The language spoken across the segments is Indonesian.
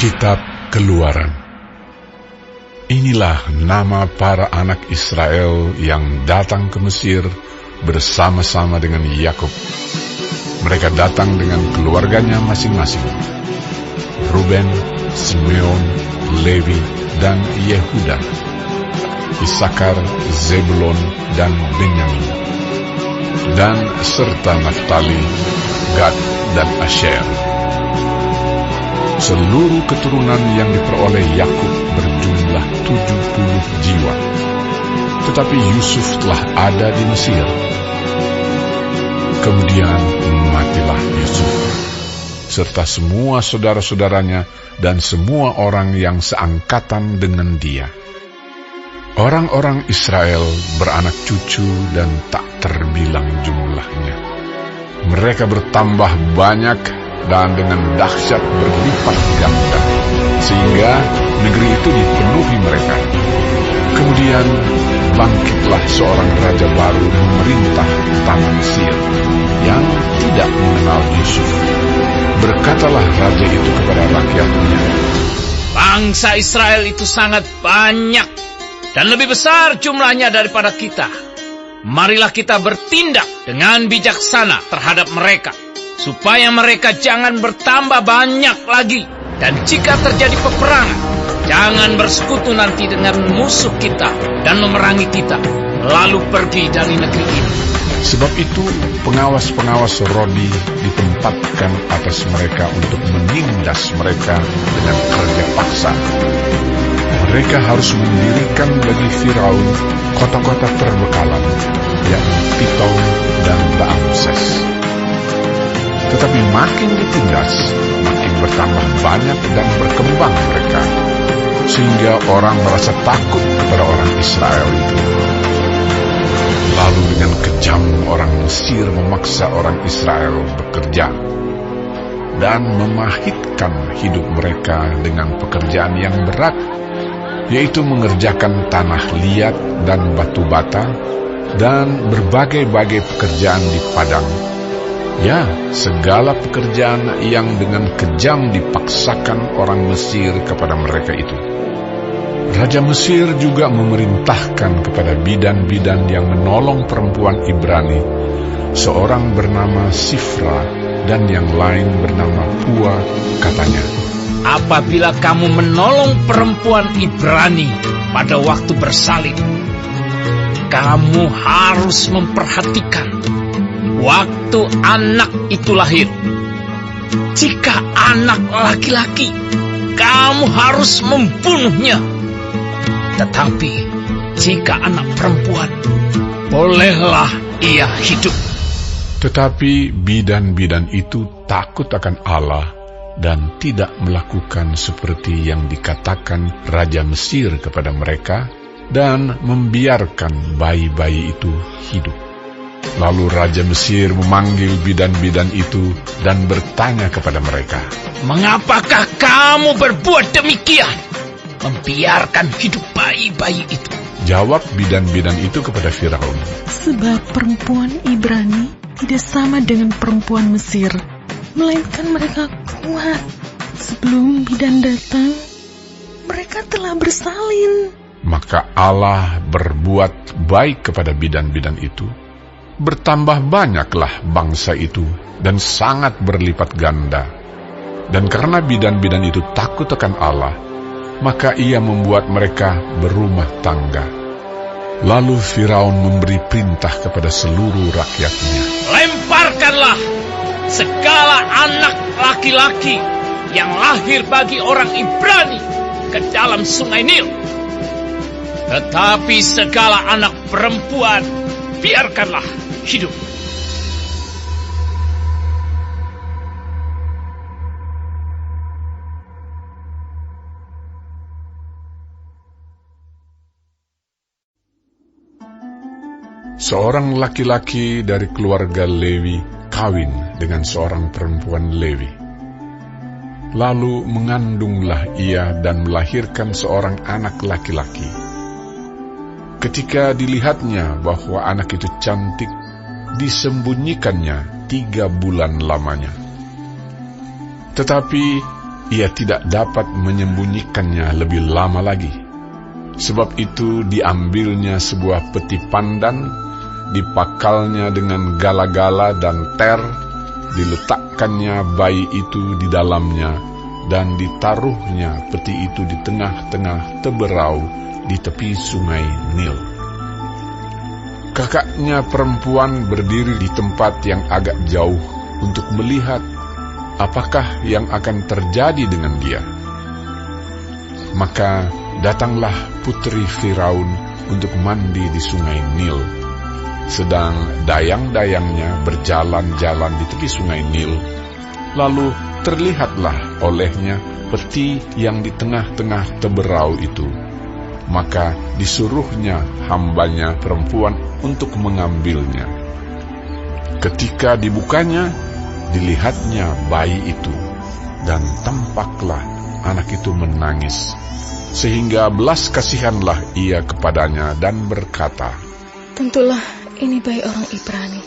Kitab Keluaran. Inilah nama para anak Israel yang datang ke Mesir bersama-sama dengan Yakub. Mereka datang dengan keluarganya masing-masing: Ruben, Simeon, Lewi, dan Yehuda, Isakar, Zebulon, dan Benyamin, dan serta Naftali, Gad, dan Asher. Seluruh keturunan yang diperoleh Yakub berjumlah 70 jiwa. Tetapi Yusuf telah ada di Mesir. Kemudian matilah Yusuf, serta semua saudara-saudaranya dan semua orang yang seangkatan dengan dia. Orang-orang Israel beranak cucu dan tak terbilang jumlahnya. Mereka bertambah banyak dan dengan dahsyat berlipat ganda, sehingga negeri itu dipenuhi mereka. Kemudian bangkitlah seorang raja baru memerintah tanah Mesir yang tidak mengenal Yusuf. Berkatalah raja itu kepada rakyatnya, "Bangsa Israel itu sangat banyak dan lebih besar jumlahnya daripada kita. Marilah kita bertindak dengan bijaksana terhadap mereka, supaya mereka jangan bertambah banyak lagi. Dan jika terjadi peperangan, jangan bersekutu nanti dengan musuh kita dan memerangi kita, lalu pergi dari negeri ini." Sebab itu pengawas-pengawas Rodi ditempatkan atas mereka untuk menindas mereka dengan kerja paksa. Mereka harus mendirikan bagi Firaun kota-kota terbekalan, yakni Pitom dan Ramses. Tetapi makin ditindas, makin bertambah banyak dan berkembang mereka, sehingga orang merasa takut kepada orang Israel itu. Lalu dengan kejam orang Mesir memaksa orang Israel bekerja dan memahitkan hidup mereka dengan pekerjaan yang berat, yaitu mengerjakan tanah liat dan batu bata dan berbagai-bagai pekerjaan di padang. Ya, segala pekerjaan yang dengan kejam dipaksakan orang Mesir kepada mereka itu. Raja Mesir juga memerintahkan kepada bidan-bidan yang menolong perempuan Ibrani, seorang bernama Sifra dan yang lain bernama Pua, katanya, "Apabila kamu menolong perempuan Ibrani pada waktu bersalin, kamu harus memperhatikan waktu anak itu lahir. Jika anak laki-laki, kamu harus membunuhnya. Tetapi jika anak perempuan, bolehlah ia hidup." Tetapi bidan-bidan itu takut akan Allah dan tidak melakukan seperti yang dikatakan Raja Mesir kepada mereka, dan membiarkan bayi-bayi itu hidup. Lalu Raja Mesir memanggil bidan-bidan itu dan bertanya kepada mereka, "Mengapakah kamu berbuat demikian, membiarkan hidup bayi-bayi itu?" Jawab bidan-bidan itu kepada Firaun, "Sebab perempuan Ibrani tidak sama dengan perempuan Mesir, melainkan mereka kuat. Sebelum bidan datang, mereka telah bersalin." Maka Allah berbuat baik kepada bidan-bidan itu. Bertambah banyaklah bangsa itu dan sangat berlipat ganda. Dan karena bidan-bidan itu takut akan Allah, maka ia membuat mereka berumah tangga. Lalu Firaun memberi perintah kepada seluruh rakyatnya, "Lemparkanlah segala anak laki-laki yang lahir bagi orang Ibrani ke dalam sungai Nil. Tetapi segala anak perempuan biarkanlah hidup." seorang laki-laki dari keluarga Lewi kawin dengan seorang perempuan Lewi. Lalu mengandunglah ia dan melahirkan seorang anak laki-laki. Ketika dilihatnya bahwa anak itu cantik, disembunyikannya 3 bulan lamanya. Tetapi ia tidak dapat menyembunyikannya lebih lama lagi. Sebab itu diambilnya sebuah peti pandan, dipakalnya dengan gala-gala dan ter, diletakkannya bayi itu di dalamnya, dan ditaruhnya peti itu di tengah-tengah teberau di tepi sungai Nil. Kakaknya perempuan berdiri di tempat yang agak jauh untuk melihat apakah yang akan terjadi dengan dia. Maka datanglah putri Firaun untuk mandi di sungai Nil. Sedang dayang-dayangnya berjalan-jalan di tepi sungai Nil, lalu terlihatlah olehnya peti yang di tengah-tengah teberau itu. Maka disuruhnya hambanya perempuan untuk mengambilnya. Ketika dibukanya, dilihatnya bayi itu, dan tampaklah anak itu menangis, sehingga belas kasihanlah ia kepadanya dan berkata, Tentulah ini bayi orang Ibrani.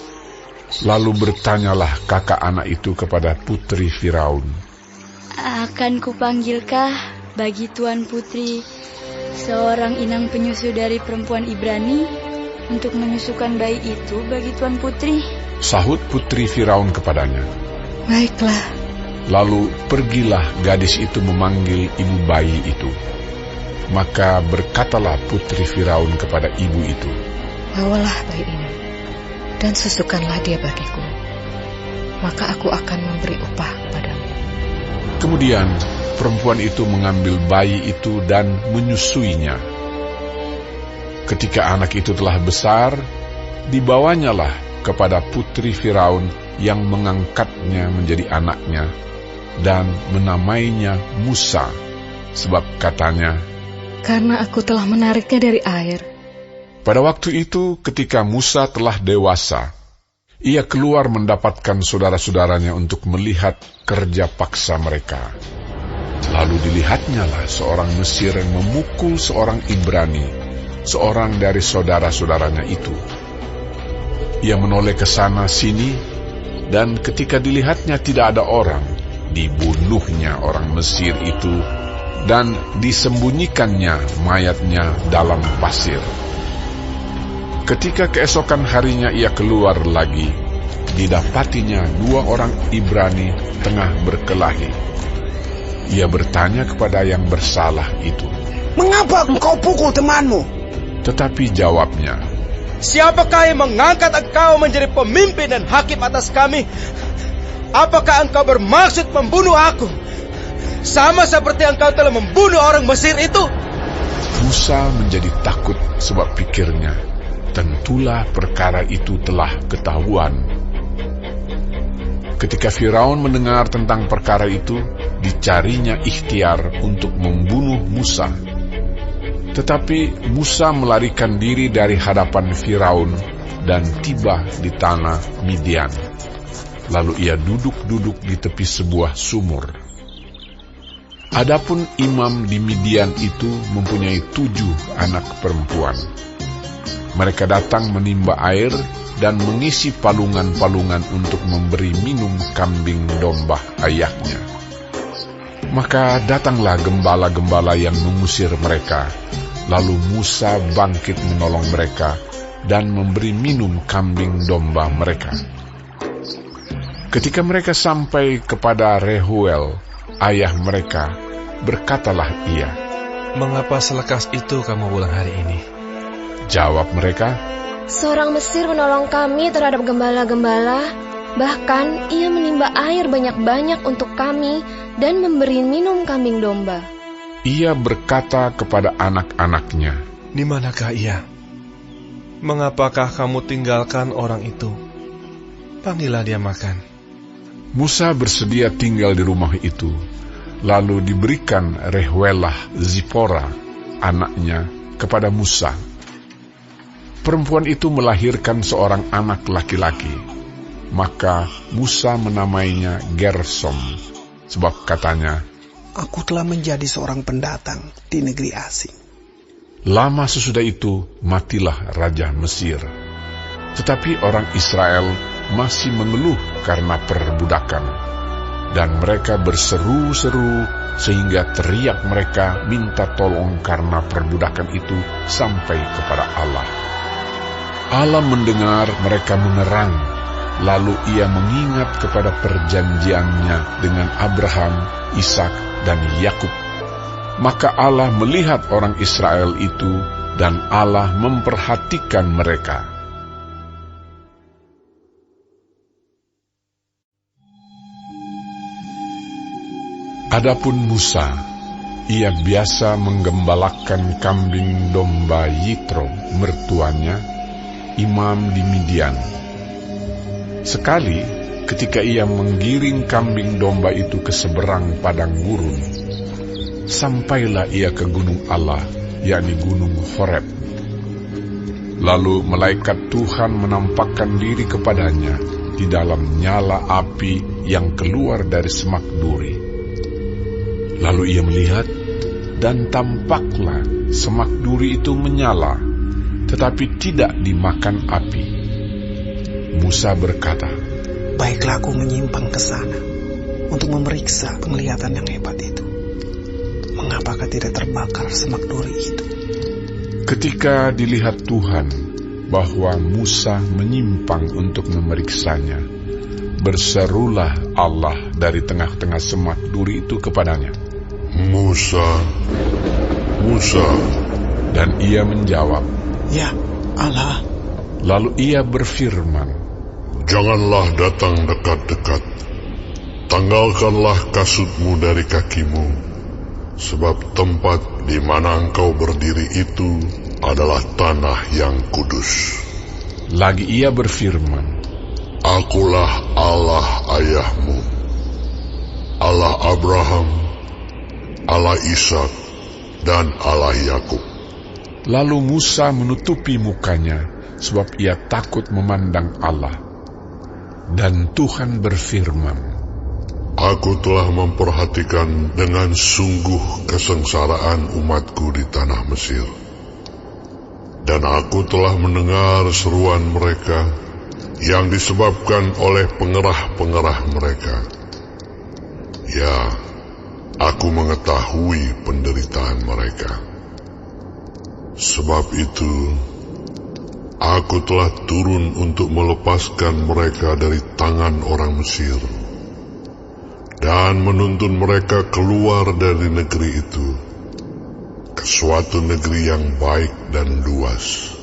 Lalu bertanyalah kakak anak itu kepada putri Firaun, Akan kupanggilkah bagi Tuan Putri seorang inang penyusu dari perempuan Ibrani untuk menyusukan bayi itu bagi Tuan Putri? Sahut putri Firaun kepadanya. Baiklah. Lalu pergilah gadis itu memanggil ibu bayi itu. Maka berkatalah putri Firaun kepada ibu itu, Bawalah bayi ini, dan susukanlah dia bagiku, maka aku akan memberi upah kepadamu. Kemudian perempuan itu mengambil bayi itu dan menyusuinya. Ketika anak itu telah besar, dibawanyalah kepada putri Firaun yang mengangkatnya menjadi anaknya, dan menamainya Musa, sebab katanya, Karena aku telah menariknya dari air. pada waktu itu ketika Musa telah dewasa, ia keluar mendapatkan saudara-saudaranya untuk melihat kerja paksa mereka. Lalu dilihatnyalah seorang Mesir yang memukul seorang Ibrani, seorang dari saudara-saudaranya itu. Ia menoleh ke sana sini, dan ketika dilihatnya tidak ada orang, dibunuhnya orang Mesir itu, dan disembunyikannya mayatnya dalam pasir. Ketika keesokan harinya ia keluar lagi, didapatinya 2 orang Ibrani tengah berkelahi. Ia bertanya kepada yang bersalah itu, Mengapa engkau pukul temanmu? tetapi jawabnya, Siapakah yang mengangkat engkau menjadi pemimpin dan hakim atas kami? Apakah engkau bermaksud membunuh aku, sama seperti engkau telah membunuh orang Mesir itu? Musa menjadi takut sebab pikirnya, tentulah perkara itu telah ketahuan. Ketika Firaun mendengar tentang perkara itu, dicarinya ikhtiar untuk membunuh Musa. Tetapi Musa melarikan diri dari hadapan Firaun dan tiba di tanah Midian. Lalu ia duduk-duduk di tepi sebuah sumur. Adapun imam di Midian itu mempunyai 7 anak perempuan. Mereka datang menimba air dan mengisi palungan-palungan untuk memberi minum kambing domba ayahnya. Maka datanglah gembala-gembala yang mengusir mereka. Lalu Musa bangkit menolong mereka dan memberi minum kambing domba mereka. Ketika mereka sampai kepada Rehuel, ayah mereka, berkatalah ia, Mengapa selekas itu kamu pulang hari ini? Jawab mereka, Seorang Mesir menolong kami terhadap gembala-gembala, bahkan ia menimba air banyak-banyak untuk kami dan memberi minum kambing domba. ia berkata kepada anak-anaknya, Di manakah ia? Mengapakah kamu tinggalkan orang itu? Panggillah dia makan. Musa bersedia tinggal di rumah itu. Lalu diberikan Rehuelah Zipora, anaknya, kepada Musa. Perempuan itu melahirkan seorang anak laki-laki. Maka Musa menamainya Gersom, sebab katanya, Aku telah menjadi seorang pendatang di negeri asing. lama sesudah itu matilah Raja Mesir. Tetapi orang Israel masih mengeluh karena perbudakan. dan mereka berseru-seru sehingga teriak mereka minta tolong karena perbudakan itu sampai kepada Allah. Allah mendengar mereka mengerang, lalu ia mengingat kepada perjanjiannya dengan Abraham, Ishak, dan Yakub. Maka Allah melihat orang Israel itu, dan Allah memperhatikan mereka. Adapun Musa, ia biasa menggembalakan kambing domba Yitro, mertuanya, imam di Midian. Sekali, ketika ia menggiring kambing domba itu ke seberang padang gurun, sampailah ia ke gunung Allah, yakni gunung Horeb. Lalu malaikat Tuhan menampakkan diri kepadanya di dalam nyala api yang keluar dari semak duri. Lalu ia melihat, dan tampaklah semak duri itu menyala, tetapi tidak dimakan api. Musa berkata, Baiklah aku menyimpang ke sana untuk memeriksa penglihatan yang hebat itu. Mengapakah tidak terbakar semak duri itu? Ketika dilihat Tuhan bahwa Musa menyimpang untuk memeriksanya, berserulah Allah dari tengah-tengah semak duri itu kepadanya, Musa, Musa. Dan ia menjawab, Ya, Allah. Lalu ia berfirman, Janganlah datang dekat-dekat. Tanggalkanlah kasutmu dari kakimu, sebab tempat di mana engkau berdiri itu adalah tanah yang kudus. Lagi ia berfirman, Akulah Allah ayahmu, Allah Abraham, Allah Ishak, dan Allah Yakub. Lalu Musa menutupi mukanya, sebab ia takut memandang Allah. Dan Tuhan berfirman, Aku telah memperhatikan dengan sungguh kesengsaraan umatku di tanah Mesir. Dan aku telah mendengar seruan mereka yang disebabkan oleh pengerah-pengerah mereka. Ya, aku mengetahui penderitaan mereka. Sebab itu, aku telah turun untuk melepaskan mereka dari tangan orang Mesir dan menuntun mereka keluar dari negeri itu ke suatu negeri yang baik dan luas,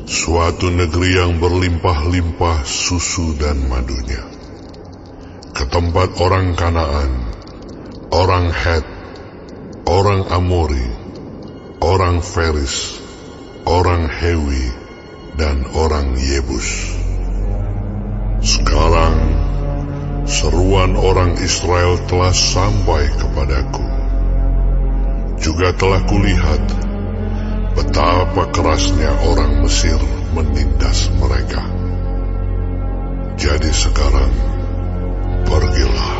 suatu negeri yang berlimpah-limpah susu dan madunya, ke tempat orang Kanaan, orang Het, orang Amori, orang Feris, orang Hewi, dan orang Yebus. Sekarang, seruan orang Israel telah sampai kepadaku. Juga telah kulihat betapa kerasnya orang Mesir menindas mereka. Jadi sekarang, pergilah.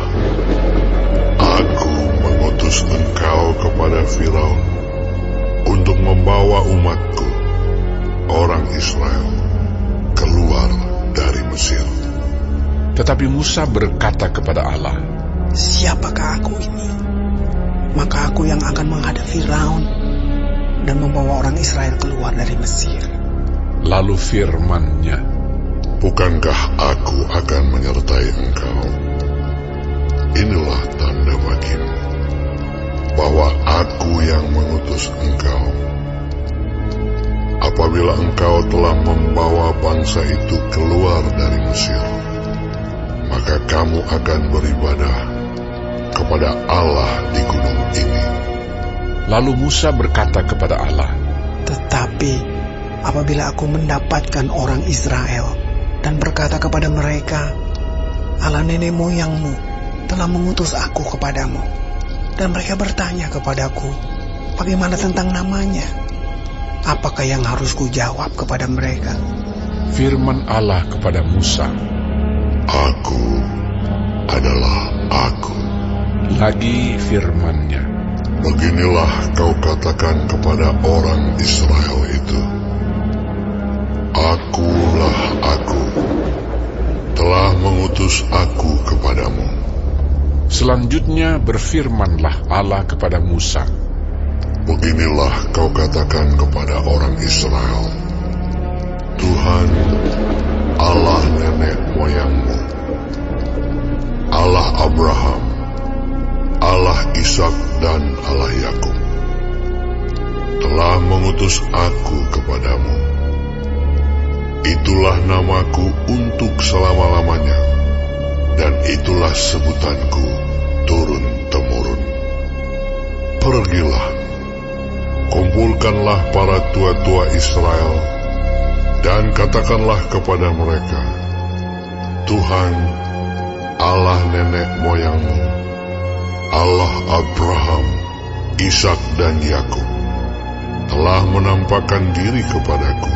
Aku mengutus engkau kepada Firaun untuk membawa umatku, orang Israel, keluar dari Mesir. Tetapi Musa berkata kepada Allah, Siapakah aku ini? Maka aku yang akan menghadap Firaun dan membawa orang Israel keluar dari Mesir. Lalu firman-Nya, Bukankah aku akan menyertai engkau? Inilah tanda bagimu bahwa aku yang mengutus engkau. Apabila engkau telah membawa bangsa itu keluar dari Mesir, maka kamu akan beribadah kepada Allah di gunung ini. Lalu Musa berkata kepada Allah, Tetapi apabila aku mendapatkan orang Israel dan berkata kepada mereka, Allah nenek moyangmu telah mengutus aku kepadamu, dan mereka bertanya kepadaku, bagaimana tentang namanya? Apakah yang harus kujawab kepada mereka? firman Allah kepada Musa, Aku adalah aku. lagi firman-Nya, Beginilah kau katakan kepada orang Israel itu, Akulah aku, telah mengutus aku kepadamu. Selanjutnya berfirmanlah Allah kepada Musa, Beginilah kau katakan kepada orang Israel, Tuhan, Allah nenek moyangmu, Allah Abraham, Allah Ishak dan Allah Yakub, telah mengutus aku kepadamu. Itulah namaku untuk selama-lamanya, dan itulah sebutanku turun-temurun. Pergilah, kumpulkanlah para tua-tua Israel, dan katakanlah kepada mereka, Tuhan, Allah nenek moyangmu, Allah Abraham, Ishak dan Yakub, telah menampakkan diri kepadaku,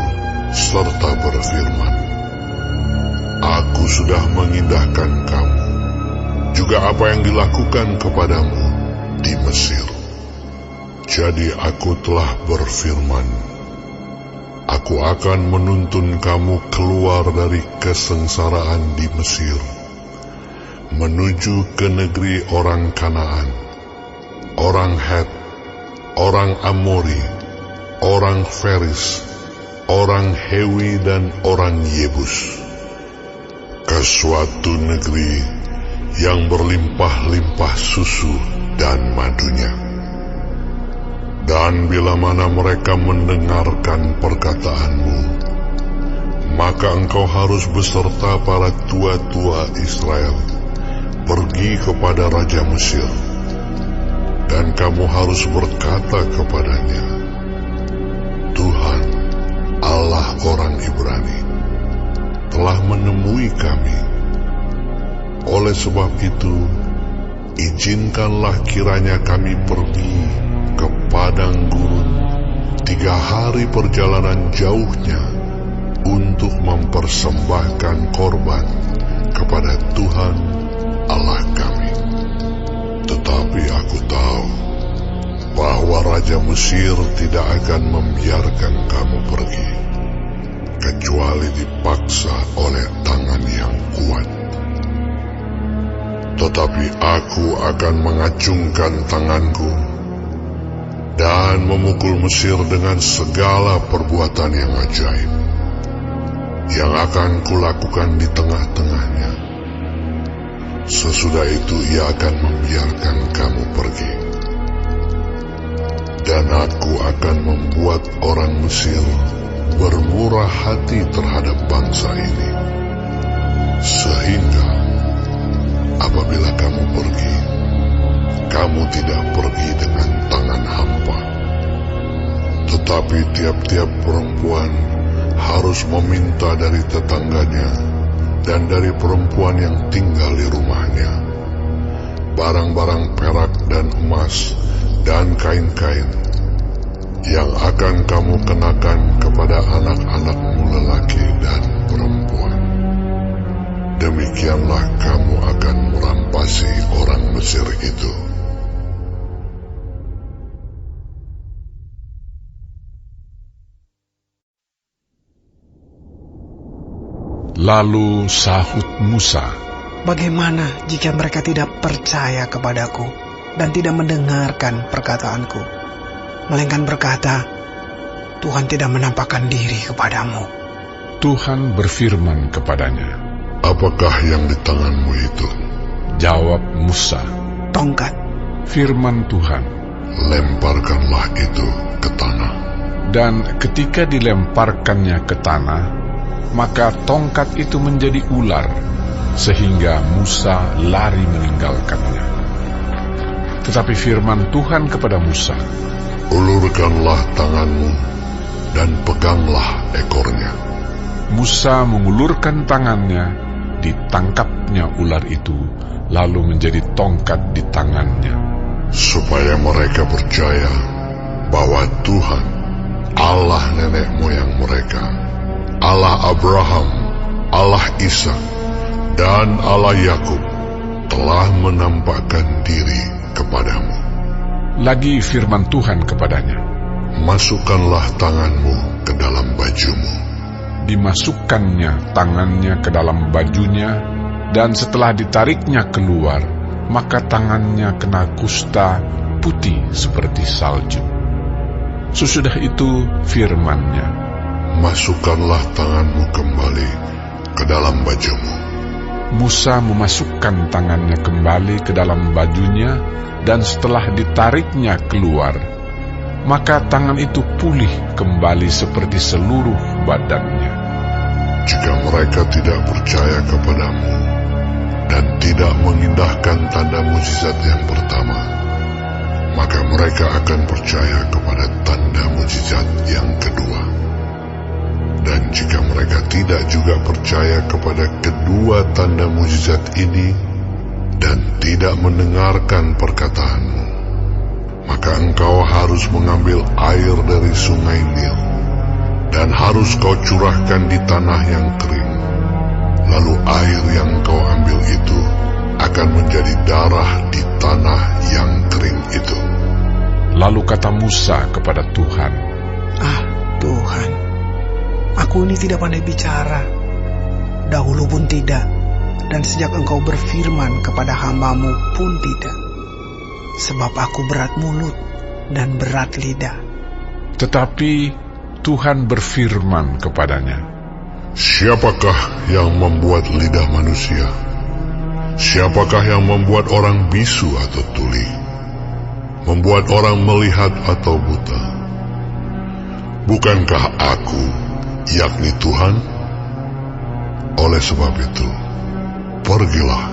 serta berfirman, Aku sudah mengindahkan kamu, juga apa yang dilakukan kepadamu di Mesir. Jadi aku telah berfirman, Aku akan menuntun kamu keluar dari kesengsaraan di Mesir, menuju ke negeri orang Kanaan, orang Het, orang Amori, orang Feris, orang Hewi dan orang Yebus, ke suatu negeri yang berlimpah-limpah susu dan madunya. Dan bila mana mereka mendengarkan perkataanmu, maka engkau harus beserta para tua-tua Israel pergi kepada Raja Mesir, dan kamu harus berkata kepadanya, Tuhan, Allah orang Ibrani, telah menemui kami. Oleh sebab itu, izinkanlah kiranya kami pergi ke padang gurun 3 hari perjalanan jauhnya untuk mempersembahkan korban kepada Tuhan Allah kami. Tetapi aku tahu bahwa Raja Mesir tidak akan membiarkan kamu pergi, kecuali dipaksa oleh tangan yang kuat. Tetapi aku akan mengacungkan tanganku dan memukul Mesir dengan segala perbuatan yang ajaib, yang akan kulakukan di tengah-tengahnya. Sesudah itu ia akan membiarkan kamu pergi. Dan aku akan membuat orang Mesir bermurah hati terhadap bangsa ini, sehingga apabila kamu pergi, kamu tidak pergi dengan tangan hampa. Tetapi tiap-tiap perempuan harus meminta dari tetangganya dan dari perempuan yang tinggal di rumahnya barang-barang perak dan emas dan kain-kain yang akan kamu kenakan kepada anak-anakmu lelaki dan perempuan. Demikianlah kamu akan merampasi orang Mesir itu. Lalu sahut Musa, Bagaimana jika mereka tidak percaya kepadaku dan tidak mendengarkan perkataanku, melainkan berkata, Tuhan tidak menampakkan diri kepadamu? Tuhan berfirman kepadanya, Apakah yang di tanganmu itu? Jawab Musa, Tongkat. Firman Tuhan, Lemparkanlah itu ke tanah. dan ketika dilemparkannya ke tanah, maka tongkat itu menjadi ular, sehingga Musa lari meninggalkannya. Tetapi firman Tuhan kepada Musa, Ulurkanlah tanganmu dan peganglah ekornya. Musa mengulurkan tangannya, ditangkapnya ular itu, lalu menjadi tongkat di tangannya. Supaya mereka percaya bahwa Tuhan, Allah nenek moyang mereka, Allah Abraham, Allah Ishak, dan Allah Yakub, telah menampakkan diri kepadamu. Lagi firman Tuhan kepadanya, Masukkanlah tanganmu ke dalam bajumu. dimasukkannya tangannya ke dalam bajunya, dan setelah ditariknya keluar, maka tangannya kena kusta putih seperti salju. Sesudah itu firman-Nya, masukkanlah tanganmu kembali ke dalam bajumu. Musa memasukkan tangannya kembali ke dalam bajunya, dan setelah ditariknya keluar, maka tangan itu pulih kembali seperti seluruh badannya. Jika mereka tidak percaya kepadamu dan tidak mengindahkan tanda mujizat yang pertama, maka mereka akan percaya kepada tanda mujizat yang kedua. Dan jika mereka tidak juga percaya kepada kedua tanda mujizat ini dan tidak mendengarkan perkataanmu, maka engkau harus mengambil air dari sungai Nil dan harus kau curahkan di tanah yang kering. Lalu air yang kau ambil itu akan menjadi darah di tanah yang kering itu. Lalu kata Musa kepada Tuhan, Tuhan, aku ini tidak pandai bicara, dahulu pun tidak, dan sejak engkau berfirman kepada hamba-Mu pun tidak. Sebab aku berat mulut dan berat lidah. Tetapi Tuhan berfirman kepadanya, siapakah yang membuat lidah manusia? Siapakah yang membuat orang bisu atau tuli? Membuat orang melihat atau buta? Bukankah aku, yakni Tuhan? Oleh sebab itu, pergilah,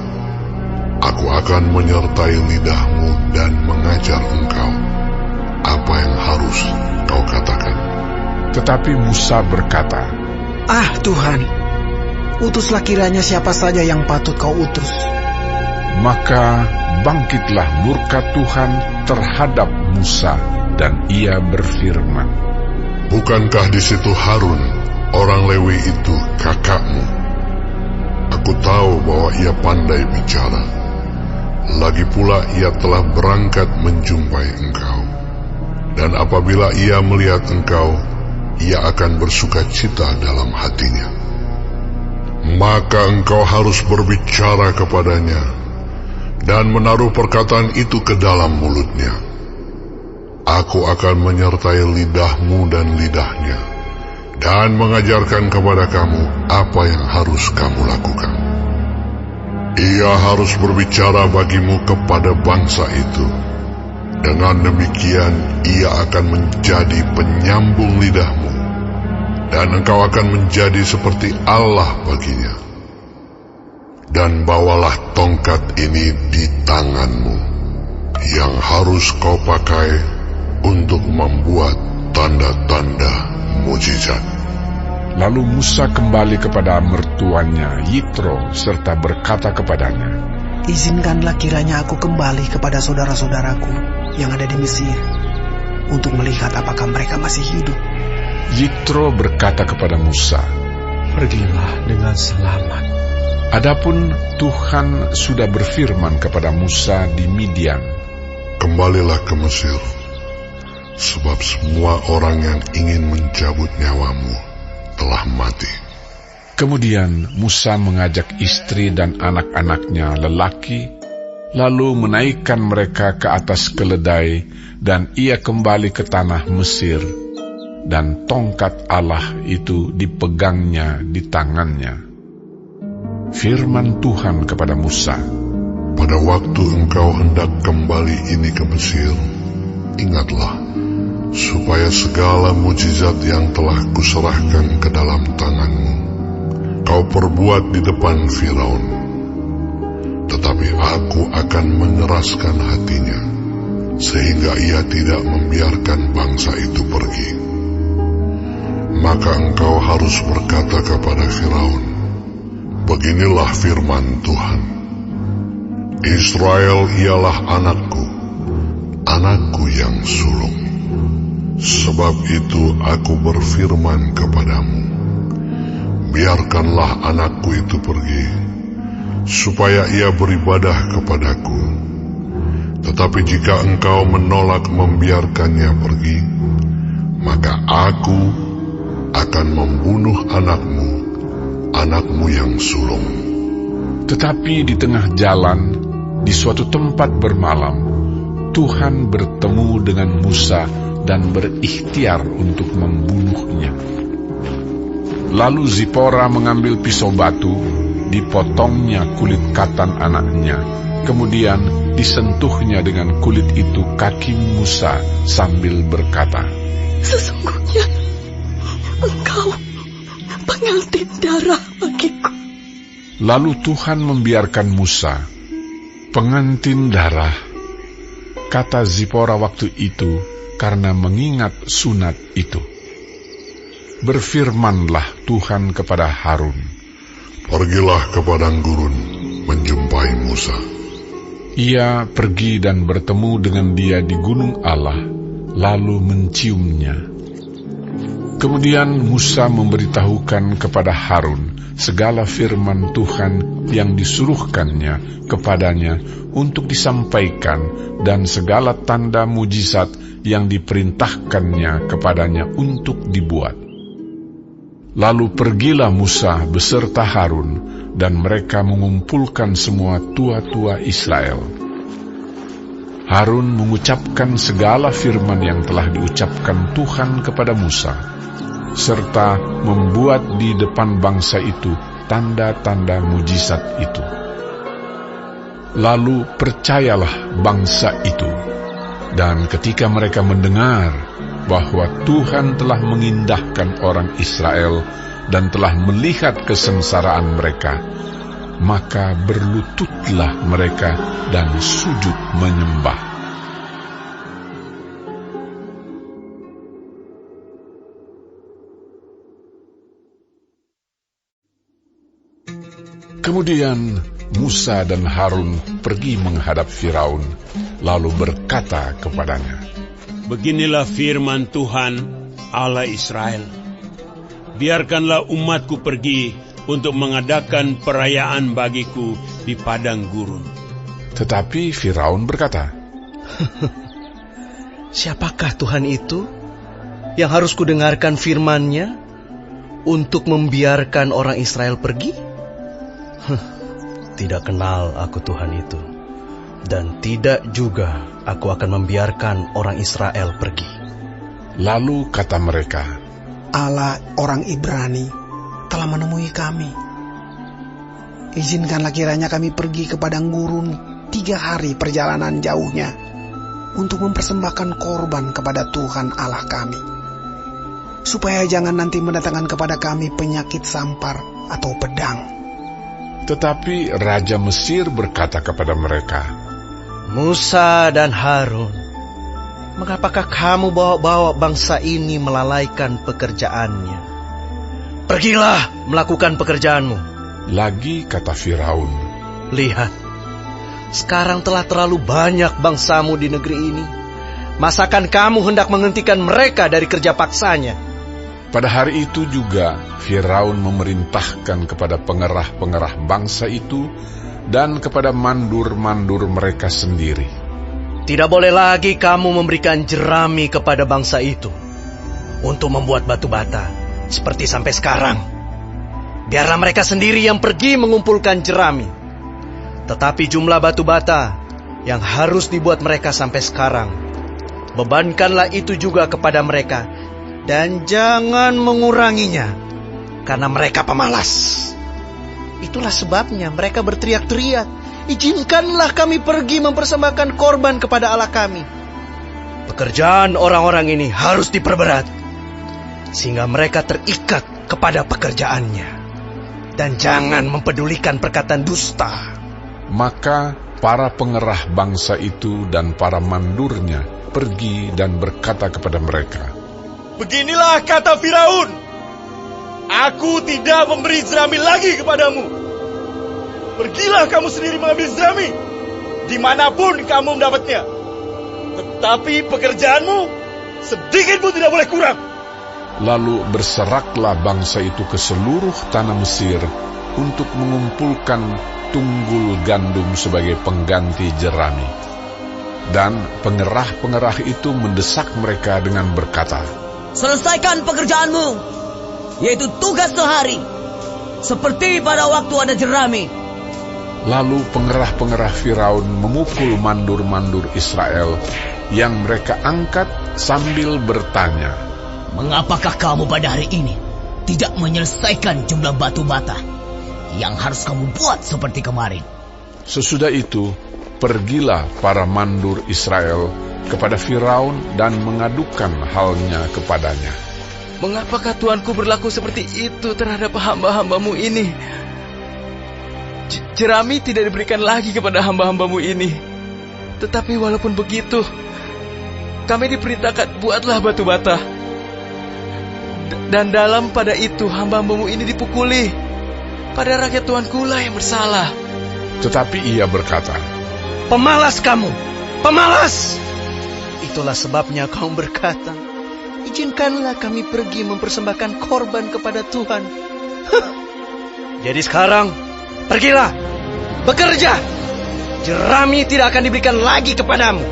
aku akan menyertai lidahmu dan mengajar engkau apa yang harus kau katakan. Tetapi Musa berkata, Tuhan, utuslah kiranya siapa saja yang patut kau utus. Maka bangkitlah murka Tuhan terhadap Musa, dan ia berfirman, bukankah di situ Harun, orang Lewi itu kakakmu? Aku tahu bahwa ia pandai bicara. Lagi pula ia telah berangkat menjumpai engkau. Dan apabila ia melihat engkau, ia akan bersuka cita dalam hatinya. Maka engkau harus berbicara kepadanya dan menaruh perkataan itu ke dalam mulutnya. Aku akan menyertai lidahmu dan lidahnya, dan mengajarkan kepada kamu apa yang harus kamu lakukan. Ia harus berbicara bagimu kepada bangsa itu. Dengan demikian ia akan menjadi penyambung lidahmu, dan engkau akan menjadi seperti Allah baginya. Dan bawalah tongkat ini di tanganmu, yang harus kau pakai untuk membuat tanda-tanda mujizat. Lalu Musa kembali kepada mertuanya Yitro serta berkata kepadanya, izinkanlah kiranya aku kembali kepada saudara-saudaraku yang ada di Mesir, untuk melihat apakah mereka masih hidup. Yitro berkata kepada Musa, pergilah dengan selamat. Adapun Tuhan sudah berfirman kepada Musa di Midian, kembalilah ke Mesir, sebab semua orang yang ingin mencabut nyawamu telah mati. Kemudian Musa mengajak istri dan anak-anaknya lelaki, lalu menaikkan mereka ke atas keledai, dan ia kembali ke tanah Mesir, dan tongkat Allah itu dipegangnya di tangannya. Firman Tuhan kepada Musa, pada waktu engkau hendak kembali ini ke Mesir, ingatlah, supaya segala mujizat yang telah kuserahkan ke dalam tanganmu, kau perbuat di depan Firaun. Tetapi aku akan mengeraskan hatinya, sehingga ia tidak membiarkan bangsa itu pergi. Maka engkau harus berkata kepada Firaun, beginilah firman Tuhan, Israel ialah anakku, anakku yang sulung. Sebab itu aku berfirman kepadamu, biarkanlah anakku itu pergi, supaya ia beribadah kepadaku. Tetapi jika engkau menolak membiarkannya pergi, maka aku akan membunuh anakmu, anakmu yang sulung. tetapi di tengah jalan di suatu tempat bermalam, Tuhan bertemu dengan Musa dan berikhtiar untuk membunuhnya. Lalu Zipora mengambil pisau batu, dipotongnya kulit katan anaknya, kemudian disentuhnya dengan kulit itu kaki Musa sambil berkata, Sesungguhnya engkau pengantin darah bagiku. Lalu Tuhan membiarkan Musa, pengantin darah, kata Zipora waktu itu karena mengingat sunat itu. Berfirmanlah Tuhan kepada Harun, Pergilah ke padang gurun menjumpai Musa. Ia pergi dan bertemu dengan dia di gunung Allah, lalu menciumnya. Kemudian Musa memberitahukan kepada Harun segala firman Tuhan yang disuruhkannya kepadanya untuk disampaikan dan segala tanda mujizat yang diperintahkannya kepadanya untuk dibuat. Lalu pergilah Musa beserta Harun, dan mereka mengumpulkan semua tua-tua Israel. Harun mengucapkan segala firman yang telah diucapkan Tuhan kepada Musa, serta membuat di depan bangsa itu tanda-tanda mujizat itu. Lalu percayalah bangsa itu, dan ketika mereka mendengar bahwa Tuhan telah mengindahkan orang Israel dan telah melihat kesengsaraan mereka, maka berlututlah mereka dan sujud menyembah. Kemudian Musa dan Harun pergi menghadap Firaun, lalu berkata kepadanya, Beginilah firman Tuhan, Allah Israel. Biarkanlah umatku pergi untuk mengadakan perayaan bagiku di padang gurun. Tetapi Firaun berkata, Siapakah Tuhan itu yang harus kudengarkan firman-Nya untuk membiarkan orang Israel pergi? Tidak kenal aku Tuhan itu, dan tidak juga aku akan membiarkan orang Israel pergi. Lalu kata mereka, Allah orang Ibrani telah menemui kami. Izinkanlah kiranya kami pergi ke padang gurun 3 hari perjalanan jauhnya untuk mempersembahkan korban kepada Tuhan Allah kami, supaya jangan nanti mendatangkan kepada kami penyakit sampar atau pedang. Tetapi Raja Mesir berkata kepada mereka, Musa dan Harun, mengapakah kamu bawa-bawa bangsa ini melalaikan pekerjaannya? Pergilah melakukan pekerjaanmu. Lagi kata Firaun, Lihat, sekarang telah terlalu banyak bangsamu di negeri ini. Masakan kamu hendak menghentikan mereka dari kerja paksanya? Pada hari itu juga Firaun memerintahkan kepada pengerah-pengerah bangsa itu dan kepada mandur-mandur mereka sendiri, Tidak boleh lagi kamu memberikan jerami kepada bangsa itu untuk membuat batu bata seperti sampai sekarang. Biarlah mereka sendiri yang pergi mengumpulkan jerami. Tetapi jumlah batu bata yang harus dibuat mereka sampai sekarang, bebankanlah itu juga kepada mereka, dan jangan menguranginya, karena mereka pemalas. Itulah sebabnya mereka berteriak-teriak, Izinkanlah kami pergi mempersembahkan korban kepada Allah kami. Pekerjaan orang-orang ini harus diperberat, sehingga mereka terikat kepada pekerjaannya, dan jangan mempedulikan perkataan dusta. Maka para pengerah bangsa itu dan para mandurnya pergi dan berkata kepada mereka, Beginilah kata Firaun, Aku tidak memberi jerami lagi kepadamu. Pergilah kamu sendiri mengambil jerami, dimanapun kamu mendapatnya. Tetapi pekerjaanmu sedikit pun tidak boleh kurang. Lalu berseraklah bangsa itu ke seluruh tanah Mesir untuk mengumpulkan tunggul gandum sebagai pengganti jerami. Dan pengerah-pengerah itu mendesak mereka dengan berkata, Selesaikan pekerjaanmu, yaitu tugas sehari, seperti pada waktu ada jerami. Lalu pengerah-pengerah Firaun memukul mandur-mandur Israel yang mereka angkat sambil bertanya, "Mengapakah kamu pada hari ini tidak menyelesaikan jumlah batu bata yang harus kamu buat seperti kemarin?" Sesudah itu, pergilah para mandur Israel kepada Firaun dan mengadukan halnya kepadanya. Mengapakah Tuanku berlaku seperti itu terhadap hamba-hambamu ini? Jerami tidak diberikan lagi kepada hamba-hambamu ini. Tetapi walaupun begitu, kami diperintahkan buatlah batu bata. Dan dalam pada itu hamba-hambamu ini dipukuli. Pada rakyat Tuanku lah yang bersalah. Tetapi ia berkata, Pemalas kamu, pemalas! Itulah sebabnya kaum berkata, izinkanlah kami pergi mempersembahkan korban kepada Tuhan. Jadi sekarang, pergilah, bekerja. Jerami tidak akan diberikan lagi kepadamu.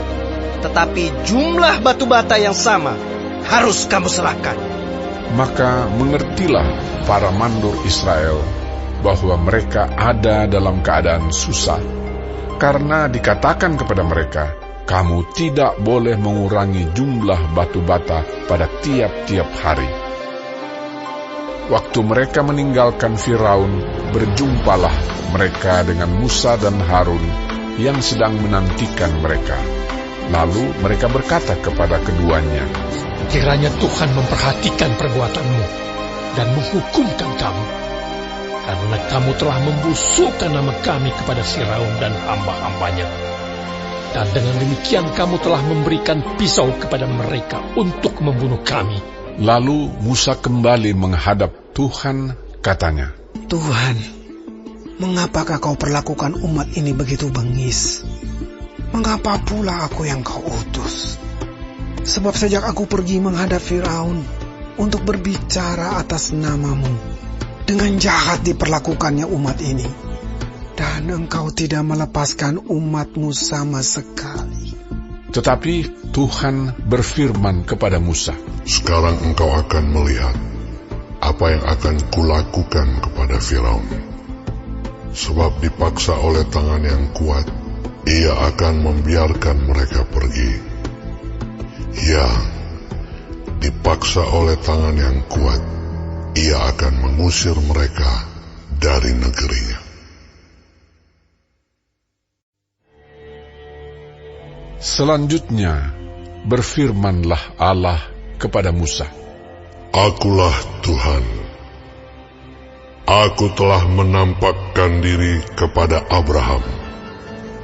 Tetapi jumlah batu bata yang sama harus kamu serahkan. maka mengertilah para mandur Israel bahwa mereka ada dalam keadaan susah, karena dikatakan kepada mereka, kamu tidak boleh mengurangi jumlah batu bata pada tiap-tiap hari. Waktu mereka meninggalkan Firaun, berjumpalah mereka dengan Musa dan Harun yang sedang menantikan mereka. Lalu mereka berkata kepada keduanya, kiranya Tuhan memperhatikan perbuatanmu dan menghukumkan kamu, karena kamu telah membusukkan nama kami kepada Firaun dan hamba-hambanya. Dan dengan demikian kamu telah memberikan pisau kepada mereka untuk membunuh kami. Lalu Musa kembali menghadap Tuhan, katanya, Tuhan, mengapakah kau perlakukan umat ini begitu bengis? Mengapa pula aku yang kau utus? Sebab sejak aku pergi menghadap Firaun untuk berbicara atas namamu, dengan jahat diperlakukannya umat ini, dan engkau tidak melepaskan umatmu sama sekali. Tetapi Tuhan berfirman kepada Musa, sekarang engkau akan melihat apa yang akan kulakukan kepada Firaun. Sebab dipaksa oleh tangan yang kuat, ia akan membiarkan mereka pergi. Ya, dipaksa oleh tangan yang kuat, ia akan mengusir mereka dari negerinya. Selanjutnya, berfirmanlah Allah kepada Musa, Akulah Tuhan. Aku telah menampakkan diri kepada Abraham,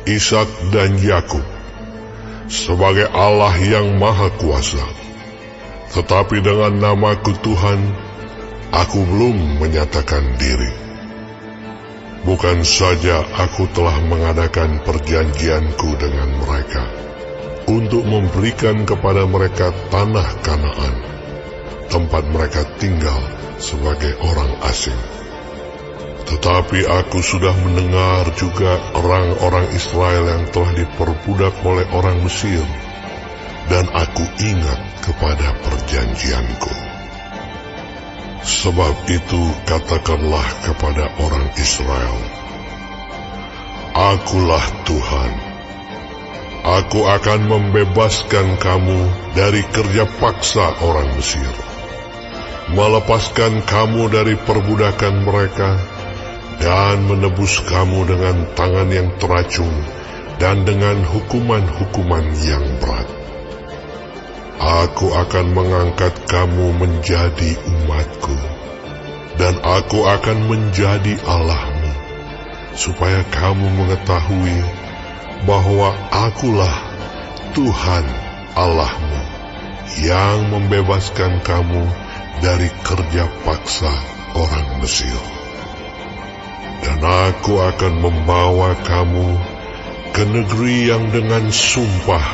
Ishak dan Yakub sebagai Allah yang Maha Kuasa. Tetapi dengan namaku Tuhan, aku belum menyatakan diri. Bukan saja aku telah mengadakan perjanjianku dengan mereka untuk memberikan kepada mereka tanah Kanaan, tempat mereka tinggal sebagai orang asing. Tetapi aku sudah mendengar juga orang-orang Israel yang telah diperbudak oleh orang Mesir, dan aku ingat kepada perjanjianku. Sebab itu katakanlah kepada orang Israel, Akulah Tuhan. Aku akan membebaskan kamu dari kerja paksa orang Mesir, melepaskan kamu dari perbudakan mereka, dan menebus kamu dengan tangan yang teracung dan dengan hukuman-hukuman yang berat. Aku akan mengangkat kamu menjadi umatku, dan aku akan menjadi Allahmu, supaya kamu mengetahui bahwa akulah Tuhan Allahmu yang membebaskan kamu dari kerja paksa orang Mesir. Dan aku akan membawa kamu ke negeri yang dengan sumpah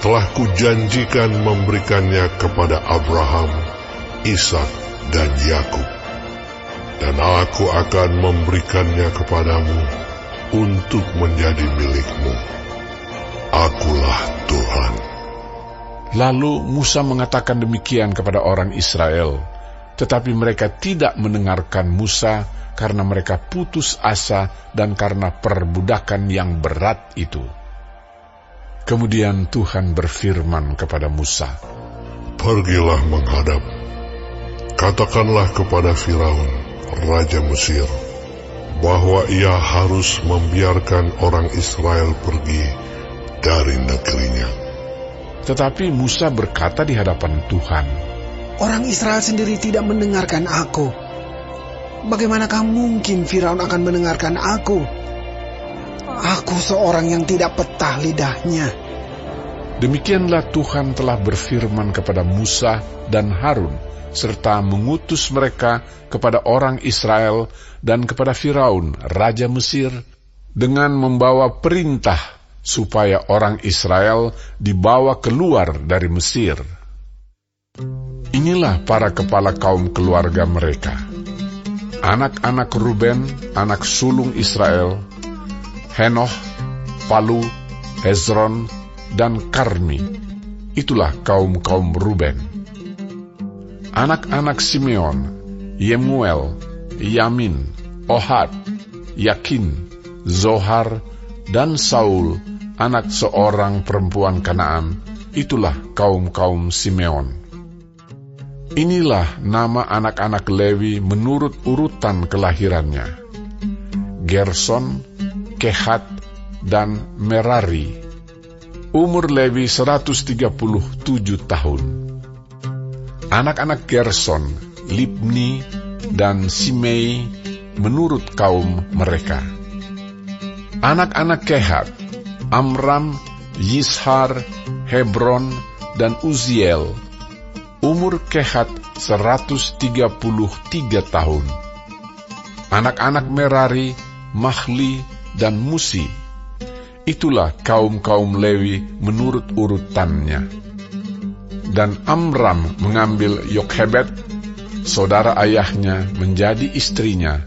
telah kujanjikan memberikannya kepada Abraham, Ishak, dan Yakub. Dan aku akan memberikannya kepadamu untuk menjadi milikmu. Akulah Tuhan. Lalu Musa mengatakan demikian kepada orang Israel, tetapi mereka tidak mendengarkan Musa karena mereka putus asa dan karena perbudakan yang berat itu. Kemudian Tuhan berfirman kepada Musa, "Pergilah menghadap. Katakanlah kepada Firaun, Raja Mesir, bahwa ia harus membiarkan orang Israel pergi dari negerinya." Tetapi Musa berkata di hadapan Tuhan, "Orang Israel sendiri tidak mendengarkan aku. Bagaimanakah mungkin Firaun akan mendengarkan aku? Aku seorang yang tidak petah lidahnya." Demikianlah Tuhan telah berfirman kepada Musa dan Harun, serta mengutus mereka kepada orang Israel dan kepada Firaun, Raja Mesir, dengan membawa perintah supaya orang Israel dibawa keluar dari Mesir. Inilah para kepala kaum keluarga mereka. Anak-anak Ruben, anak sulung Israel, Henoh, Palu, Hezron, dan Karmi. Itulah kaum-kaum Ruben. Anak-anak Simeon, Yemuel, Yamin, Ohad, Yakin, Zohar, dan Saul, anak seorang perempuan Kanaan. Itulah kaum-kaum Simeon. Inilah nama anak-anak Lewi menurut urutan kelahirannya: Gerson, Kehat, dan Merari. Umur Lewi 137 tahun. Anak-anak Gerson, Libni, dan Simei menurut kaum mereka. Anak-anak Kehat, Amram, Yishar, Hebron, dan Uziel. Umur Kehat 133 tahun. Anak-anak Merari, Mahli, dan Musi. Itulah kaum-kaum Lewi menurut urutannya. Dan Amram mengambil Yokhebed, saudara ayahnya, menjadi istrinya,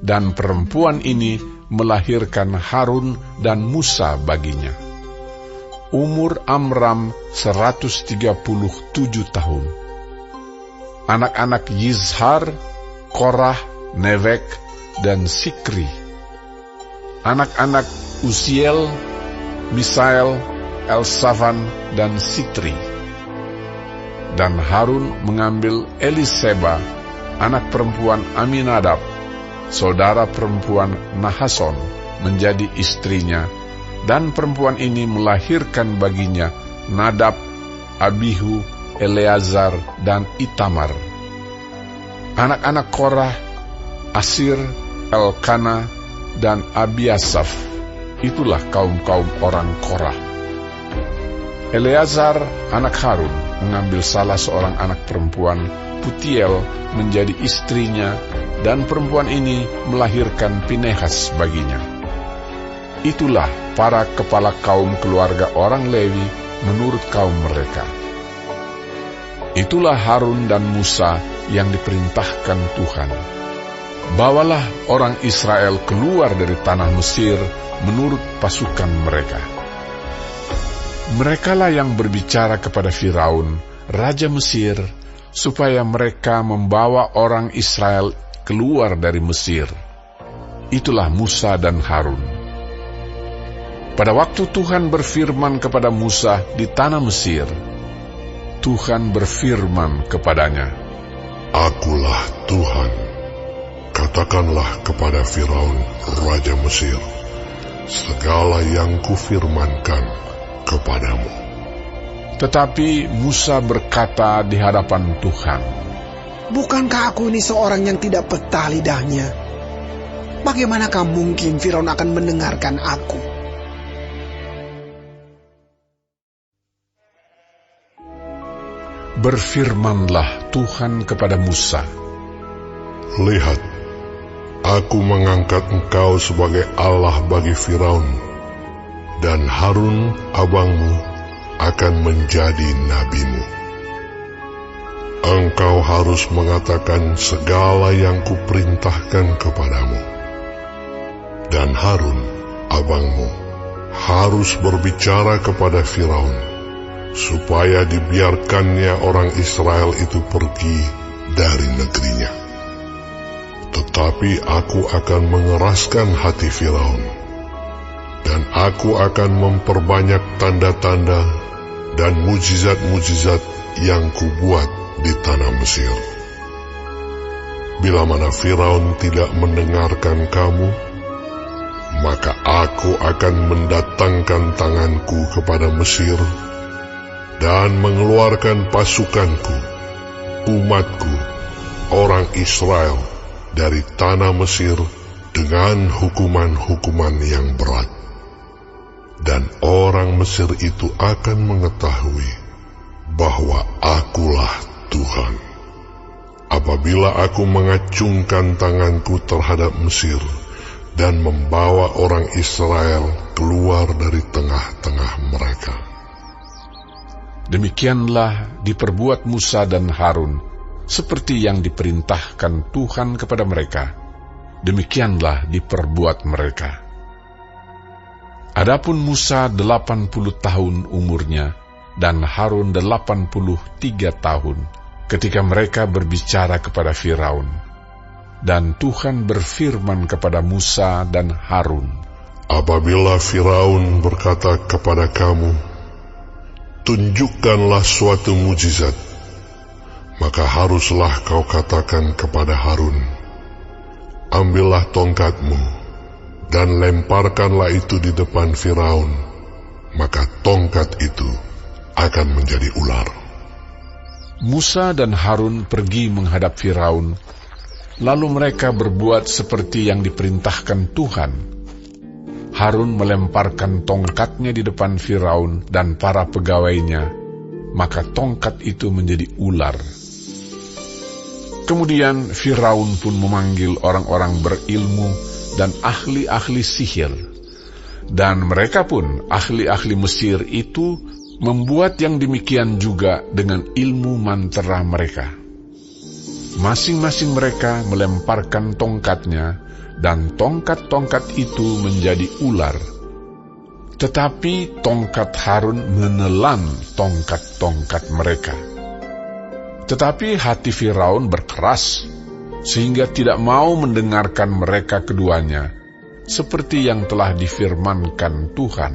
dan perempuan ini melahirkan Harun dan Musa baginya. Umur Amram 137 tahun. Anak-anak Yizhar, Korah, Nevek, dan Sikri. Anak-anak Uziel, Misael, Elsafan, dan Sitri. Dan Harun mengambil Eliseba, anak perempuan Aminadab, saudara perempuan Nahason, menjadi istrinya, dan perempuan ini melahirkan baginya Nadab, Abihu, Eleazar, dan Itamar. Anak-anak Korah, Asir, Elkana, dan Abiasaf. Itulah kaum-kaum orang Korah. Eleazar, anak Harun, mengambil salah seorang anak perempuan Putiel menjadi istrinya, dan perempuan ini melahirkan Pinehas baginya. Itulah para kepala kaum keluarga orang Lewi menurut kaum mereka. Itulah Harun dan Musa yang diperintahkan Tuhan. Bawalah orang Israel keluar dari tanah Mesir menurut pasukan mereka. Merekalah yang berbicara kepada Firaun, Raja Mesir, supaya mereka membawa orang Israel keluar dari Mesir. Itulah Musa dan Harun. Pada waktu Tuhan berfirman kepada Musa di tanah Mesir, Tuhan berfirman kepadanya, "Akulah Tuhan. Katakanlah kepada Firaun, Raja Mesir, segala yang kufirmankan kepadamu." Tetapi Musa berkata di hadapan Tuhan, "Bukankah aku ini seorang yang tidak petah lidahnya? Bagaimanakah mungkin Firaun akan mendengarkan aku?" Berfirmanlah Tuhan kepada Musa, "Lihat, aku mengangkat engkau sebagai Allah bagi Firaun, dan Harun abangmu akan menjadi nabimu. Engkau harus mengatakan segala yang kuperintahkan kepadamu, dan Harun abangmu harus berbicara kepada Firaun, supaya dibiarkannya orang Israel itu pergi dari negerinya. Tetapi aku akan mengeraskan hati Firaun, dan aku akan memperbanyak tanda-tanda dan mujizat-mujizat yang kubuat di tanah Mesir. Bila mana Firaun tidak mendengarkan kamu, maka aku akan mendatangkan tanganku kepada Mesir dan mengeluarkan pasukanku, umatku, orang Israel, dari tanah Mesir dengan hukuman-hukuman yang berat. Dan orang Mesir itu akan mengetahui bahwa akulah Tuhan, apabila aku mengacungkan tanganku terhadap Mesir dan membawa orang Israel keluar dari tengah-tengah mereka. Demikianlah diperbuat Musa dan Harun, seperti yang diperintahkan Tuhan kepada mereka. Demikianlah diperbuat mereka. Adapun Musa 80 tahun umurnya, dan Harun 83 tahun, ketika mereka berbicara kepada Firaun. Dan Tuhan berfirman kepada Musa dan Harun, apabila Firaun berkata kepada kamu, tunjukkanlah suatu mujizat, maka haruslah kau katakan kepada Harun, ambillah tongkatmu, dan lemparkanlah itu di depan Firaun, maka tongkat itu akan menjadi ular. Musa dan Harun pergi menghadap Firaun, lalu mereka berbuat seperti yang diperintahkan Tuhan. Harun melemparkan tongkatnya di depan Firaun dan para pegawainya, maka tongkat itu menjadi ular. Kemudian Firaun pun memanggil orang-orang berilmu dan ahli-ahli sihir, dan mereka pun, ahli-ahli Mesir itu, membuat yang demikian juga dengan ilmu mantera mereka. Masing-masing mereka melemparkan tongkatnya, dan tongkat-tongkat itu menjadi ular. Tetapi tongkat Harun menelan tongkat-tongkat mereka. Tetapi hati Firaun berkeras, sehingga tidak mau mendengarkan mereka keduanya, seperti yang telah difirmankan Tuhan.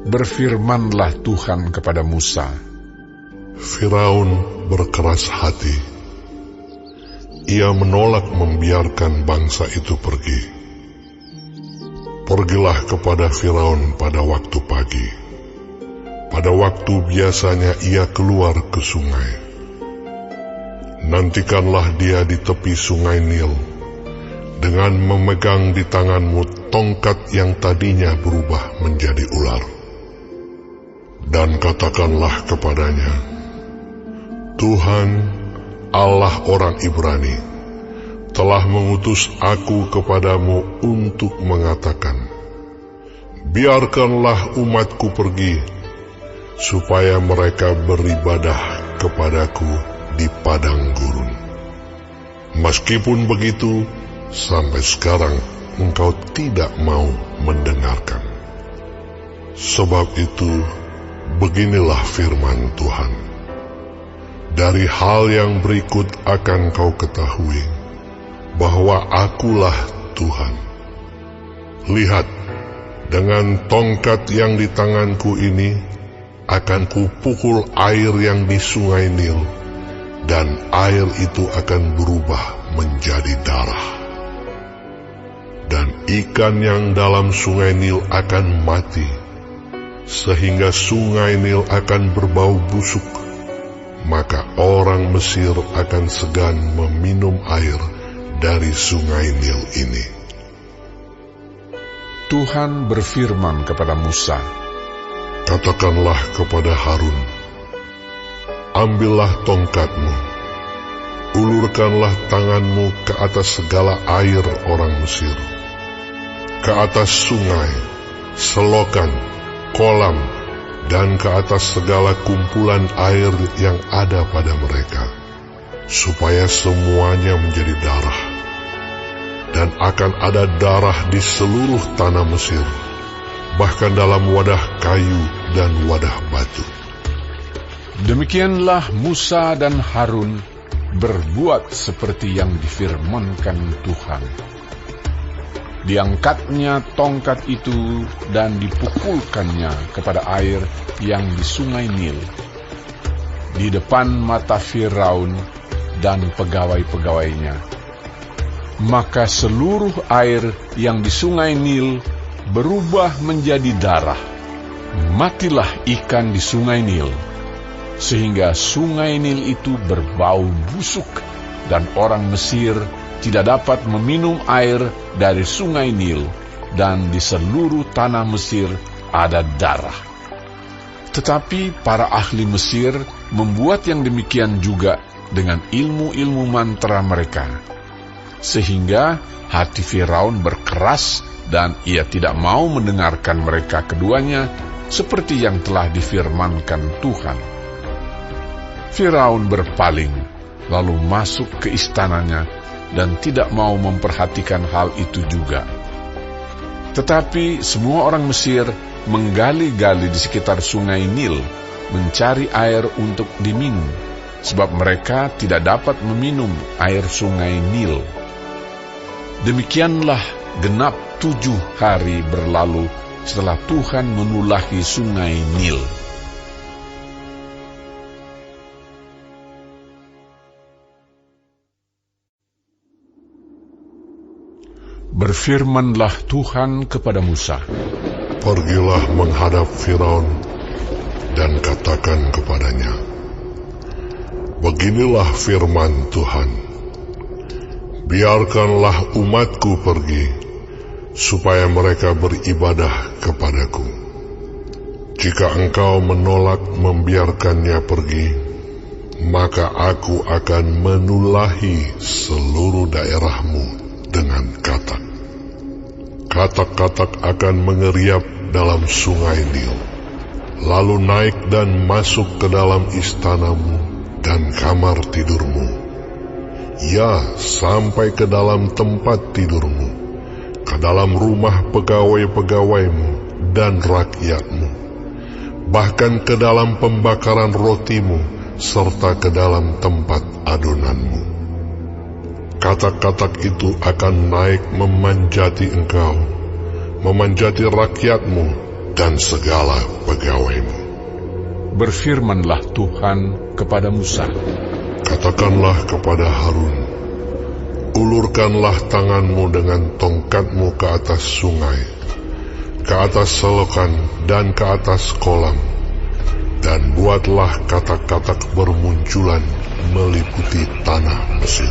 Berfirmanlah Tuhan kepada Musa, Firaun berkeras hati. Ia menolak membiarkan bangsa itu pergi. Pergilah kepada Firaun pada waktu pagi. Pada waktu biasanya ia keluar ke sungai. Nantikanlah dia di tepi sungai Nil, dengan memegang di tanganmu tongkat yang tadinya berubah menjadi ular. Dan katakanlah kepadanya, Tuhan, Allah orang Ibrani, telah mengutus aku kepadamu untuk mengatakan, biarkanlah umatku pergi, supaya mereka beribadah kepadaku di padang gurun. Meskipun begitu, sampai sekarang engkau tidak mau mendengarkan. Sebab itu, beginilah firman Tuhan. Dari hal yang berikut akan kau ketahui, bahwa akulah Tuhan. Lihat, dengan tongkat yang di tanganku ini, akan kupukul air yang di sungai Nil, dan air itu akan berubah menjadi darah. Dan ikan yang dalam sungai Nil akan mati, sehingga sungai Nil akan berbau busuk. Maka orang Mesir akan segan meminum air dari sungai Nil ini. Tuhan berfirman kepada Musa, katakanlah kepada Harun, ambillah tongkatmu, ulurkanlah tanganmu ke atas segala air orang Mesir, ke atas sungai, selokan, kolam, dan ke atas segala kumpulan air yang ada pada mereka, supaya semuanya menjadi darah, dan akan ada darah di seluruh tanah Mesir, bahkan dalam wadah kayu dan wadah batu. Demikianlah Musa dan Harun berbuat seperti yang difirmankan Tuhan. Diangkatnya tongkat itu dan dipukulkannya kepada air yang di sungai Nil, di depan mata Firaun dan pegawai-pegawainya. Maka seluruh air yang di sungai Nil berubah menjadi darah. Matilah ikan di sungai Nil, sehingga sungai Nil itu berbau busuk, dan orang Mesir tidak dapat meminum air dari sungai Nil, dan di seluruh tanah Mesir ada darah. Tetapi para ahli Mesir membuat yang demikian juga dengan ilmu-ilmu mantra mereka, sehingga hati Firaun berkeras dan ia tidak mau mendengarkan mereka keduanya seperti yang telah difirmankan Tuhan. Firaun berpaling, lalu masuk ke istananya dan tidak mau memperhatikan hal itu juga. Tetapi semua orang Mesir menggali-gali di sekitar sungai Nil, mencari air untuk diminum, sebab mereka tidak dapat meminum air sungai Nil. Demikianlah genap 7 hari berlalu setelah Tuhan menulahi sungai Nil. Berfirmanlah Tuhan kepada Musa, "Pergilah menghadap Firaun dan katakan kepadanya, beginilah firman Tuhan, biarkanlah umatku pergi, supaya mereka beribadah kepadaku. Jika engkau menolak membiarkannya pergi, maka aku akan menulahi seluruh daerahmu dengan katak. Katak-katak akan mengeriap dalam sungai Nil, lalu naik dan masuk ke dalam istanamu dan kamar tidurmu, ya sampai ke dalam tempat tidurmu, ke dalam rumah pegawai-pegawaimu dan rakyatmu, bahkan ke dalam pembakaran rotimu, serta ke dalam tempat adonanmu. Katak-katak itu akan naik memanjati engkau, memanjati rakyatmu dan segala pegawaimu." Berfirmanlah Tuhan kepada Musa, "Katakanlah kepada Harun, ulurkanlah tanganmu dengan tongkatmu ke atas sungai, ke atas selokan dan ke atas kolam, dan buatlah katak-katak bermunculan meliputi tanah Mesir."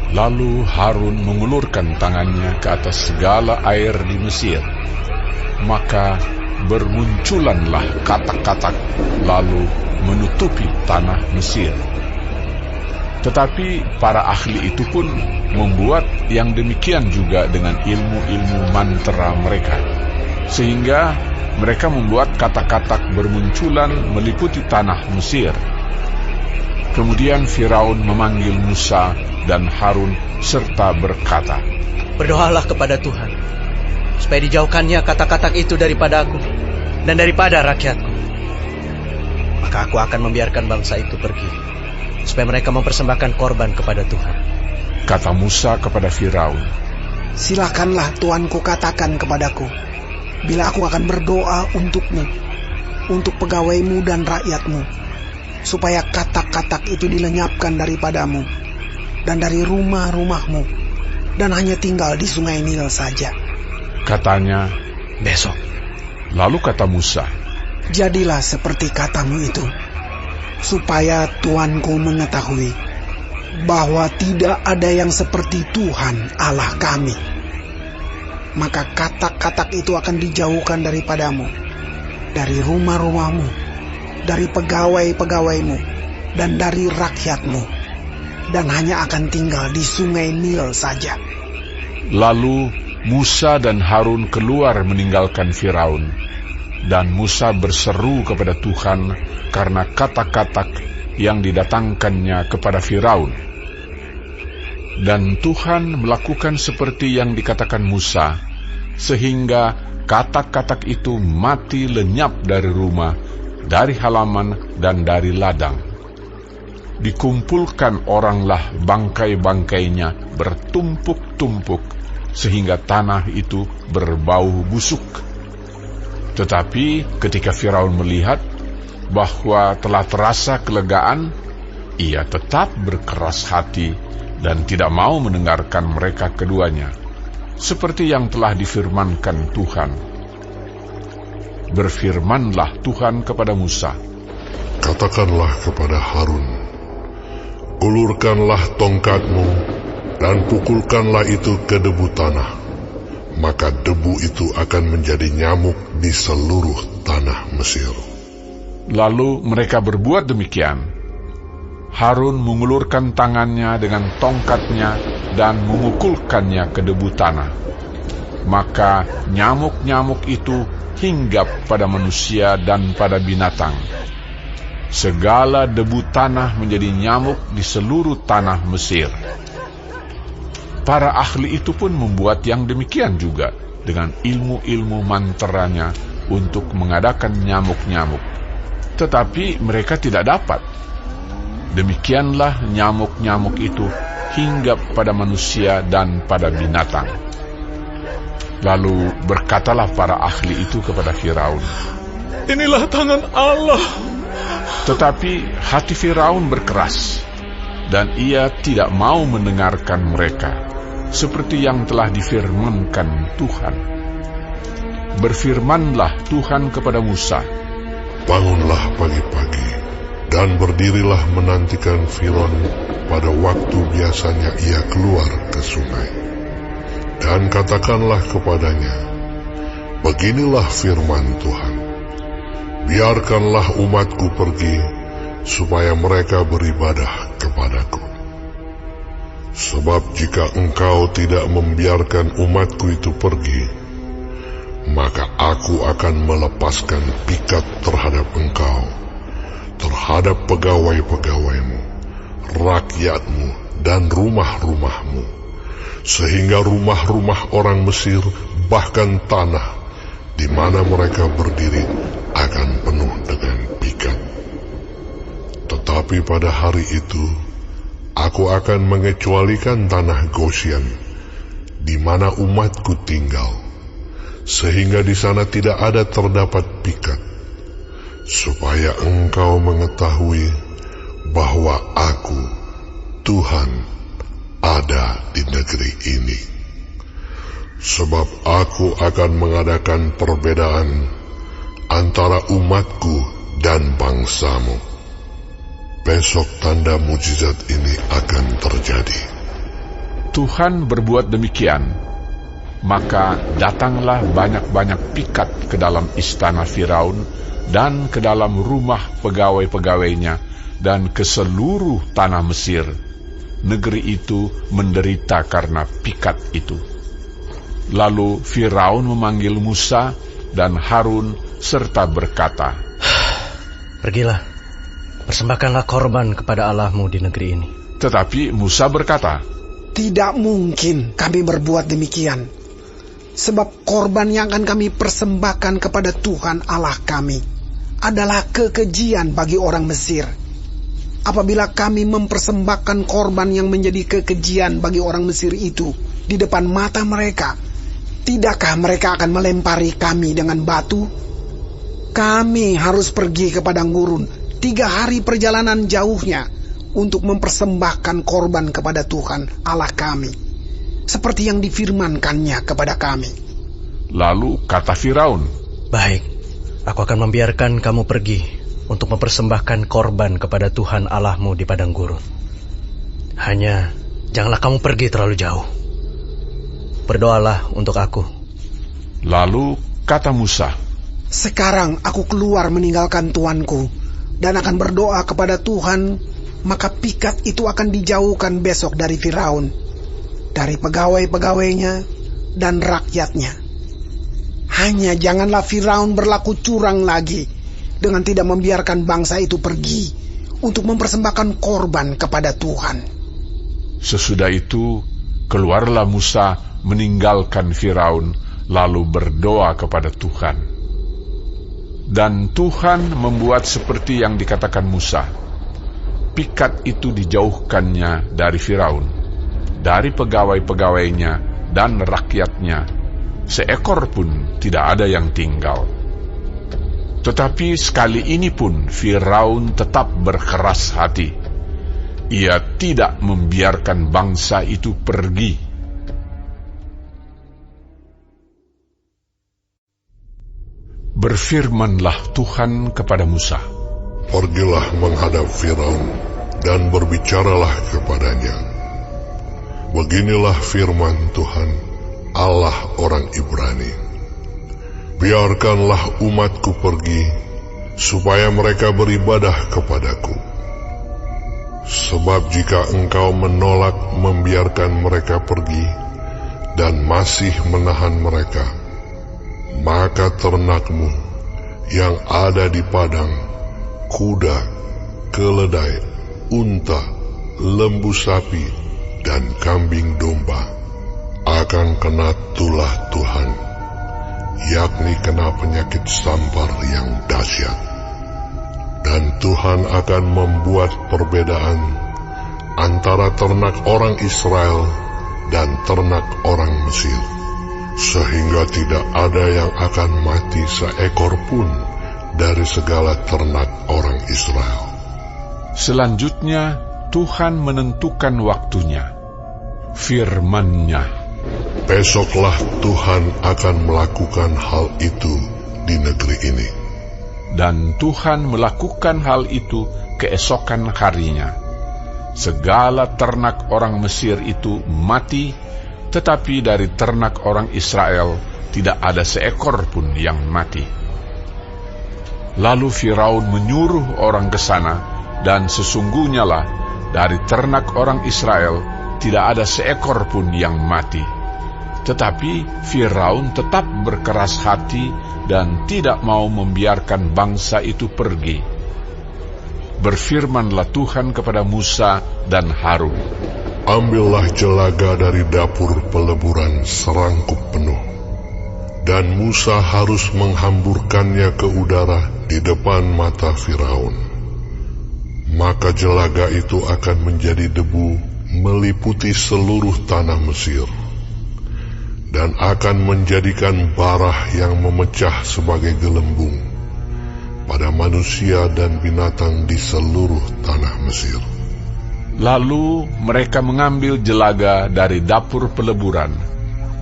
Lalu Harun mengulurkan tangannya ke atas segala air di Mesir, maka bermunculanlah katak-katak lalu menutupi tanah Mesir. Tetapi para ahli itu pun membuat yang demikian juga dengan ilmu-ilmu mantra mereka, sehingga mereka membuat katak-katak bermunculan meliputi tanah Mesir. Kemudian Firaun memanggil Musa dan Harun serta berkata, "Berdoalah kepada Tuhan, supaya dijauhkannya katak-katak itu daripada aku dan daripada rakyatku. Maka aku akan membiarkan bangsa itu pergi, supaya mereka mempersembahkan korban kepada Tuhan." Kata Musa kepada Firaun, "Silakanlah Tuanku katakan kepadaku, bila aku akan berdoa untukmu, untuk pegawaimu dan rakyatmu, supaya katak-katak itu dilenyapkan daripadamu dan dari rumah-rumahmu, dan hanya tinggal di sungai Nil saja." Katanya, "Besok." Lalu kata Musa, "Jadilah seperti katamu itu, supaya Tuanku mengetahui bahwa tidak ada yang seperti Tuhan Allah kami. Maka katak-katak itu akan dijauhkan daripadamu, dari rumah-rumahmu, dari pegawai-pegawaimu, dan dari rakyatmu, dan hanya akan tinggal di sungai Nil saja." Lalu Musa dan Harun keluar meninggalkan Firaun, dan Musa berseru kepada Tuhan karena katak-katak yang didatangkannya kepada Firaun. Dan Tuhan melakukan seperti yang dikatakan Musa, sehingga katak-katak itu mati lenyap dari rumah, dari halaman, dan dari ladang. dikumpulkan oranglah bangkai-bangkainya bertumpuk-tumpuk, sehingga tanah itu berbau busuk. Tetapi ketika Firaun melihat bahwa telah terasa kelegaan, ia tetap berkeras hati dan tidak mau mendengarkan mereka keduanya, seperti yang telah difirmankan Tuhan. Berfirmanlah Tuhan kepada Musa, "Katakanlah kepada Harun, ulurkanlah tongkatmu dan pukulkanlah itu ke debu tanah, maka debu itu akan menjadi nyamuk di seluruh tanah Mesir." Lalu mereka berbuat demikian. Harun mengulurkan tangannya dengan tongkatnya dan memukulkannya ke debu tanah. Maka nyamuk-nyamuk itu hinggap pada manusia dan pada binatang. Segala debu tanah menjadi nyamuk di seluruh tanah Mesir. Para ahli itu pun membuat yang demikian juga dengan ilmu-ilmu manteranya untuk mengadakan nyamuk-nyamuk. Tetapi mereka tidak dapat. Demikianlah nyamuk-nyamuk itu hinggap pada manusia dan pada binatang. Lalu berkatalah para ahli itu kepada Firaun, "Inilah tangan Allah." Tetapi hati Firaun berkeras, dan ia tidak mau mendengarkan mereka, seperti yang telah difirmankan Tuhan. Berfirmanlah Tuhan kepada Musa, "Bangunlah pagi-pagi dan berdirilah menantikan Firaun pada waktu biasanya ia keluar ke sungai. Dan katakanlah kepadanya, beginilah firman Tuhan, biarkanlah umatku pergi, supaya mereka beribadah kepadaku. Sebab jika engkau tidak membiarkan umatku itu pergi, maka aku akan melepaskan pikat terhadap engkau, terhadap pegawai-pegawaimu, rakyatmu, dan rumah-rumahmu, sehingga rumah-rumah orang Mesir, bahkan tanah di mana mereka berdiri, akan penuh dengan pikat. Tetapi pada hari itu, aku akan mengecualikan tanah Goshen, di mana umatku tinggal, sehingga di sana tidak ada terdapat pikat, supaya engkau mengetahui bahwa aku, Tuhan, ada di negeri ini. Sebab aku akan mengadakan perbedaan antara umatku dan bangsamu. Besok tanda mujizat ini akan terjadi." Tuhan berbuat demikian. Maka datanglah banyak-banyak pikat ke dalam istana Firaun dan ke dalam rumah pegawai-pegawainya dan ke seluruh tanah Mesir. Negeri itu menderita karena pikat itu. Lalu Firaun memanggil Musa dan Harun serta berkata, "Pergilah, persembahkanlah korban kepada Allahmu di negeri ini." Tetapi Musa berkata, "Tidak mungkin kami berbuat demikian, sebab korban yang akan kami persembahkan kepada Tuhan Allah kami adalah kekejian bagi orang Mesir. Apabila kami mempersembahkan korban yang menjadi kekejian bagi orang Mesir itu di depan mata mereka, tidakkah mereka akan melempari kami dengan batu? Kami harus pergi ke padang gurun 3 hari perjalanan jauhnya untuk mempersembahkan korban kepada Tuhan Allah kami, seperti yang difirmankannya kepada kami." Lalu kata Firaun, "Baik, aku akan membiarkan kamu pergi untuk mempersembahkan korban kepada Tuhan Allahmu di padang gurun. Hanya janganlah kamu pergi terlalu jauh. Berdoalah untuk aku." Lalu kata Musa, "Sekarang aku keluar meninggalkan tuanku dan akan berdoa kepada Tuhan, maka pikat itu akan dijauhkan besok dari Firaun, dari pegawai-pegawainya dan rakyatnya. Hanya janganlah Firaun berlaku curang lagi dengan tidak membiarkan bangsa itu pergi untuk mempersembahkan korban kepada Tuhan." Sesudah itu keluarlah Musa meninggalkan Firaun, lalu berdoa kepada Tuhan. Dan Tuhan membuat seperti yang dikatakan Musa. pikat itu dijauhkannya dari Firaun, dari pegawai-pegawainya dan rakyatnya, seekor pun tidak ada yang tinggal. Tetapi sekali ini pun Firaun tetap berkeras hati. Ia tidak membiarkan bangsa itu pergi. Berfirmanlah Tuhan kepada Musa, "Pergilah menghadap Firaun dan berbicaralah kepadanya. Beginilah firman Tuhan, Allah orang Ibrani. Biarkanlah umatku pergi, supaya mereka beribadah kepadaku. Sebab jika engkau menolak membiarkan mereka pergi dan masih menahan mereka, maka ternakmu yang ada di padang, kuda, keledai, unta, lembu sapi, dan kambing domba akan kena tulah Tuhan, yakni kena penyakit sampar yang dahsyat. Dan Tuhan akan membuat perbedaan antara ternak orang Israel dan ternak orang Mesir, sehingga tidak ada yang akan mati seekor pun dari segala ternak orang Israel." Selanjutnya Tuhan menentukan waktunya. Firman-Nya, "Besoklah Tuhan akan melakukan hal itu di negeri ini." Dan Tuhan melakukan hal itu keesokan harinya. Segala ternak orang Mesir itu mati, tetapi dari ternak orang Israel tidak ada seekor pun yang mati. Lalu Firaun menyuruh orang ke sana, dan sesungguhnya lah dari ternak orang Israel tidak ada seekor pun yang mati. Tetapi Firaun tetap berkeras hati dan tidak mau membiarkan bangsa itu pergi. Berfirmanlah Tuhan kepada Musa dan Harun, "Ambillah jelaga dari dapur peleburan serangkup penuh, dan Musa harus menghamburkannya ke udara di depan mata Firaun. Maka jelaga itu akan menjadi debu meliputi seluruh tanah Mesir, dan akan menjadikan barah yang memecah sebagai gelembung pada manusia dan binatang di seluruh tanah Mesir." Lalu mereka mengambil jelaga dari dapur peleburan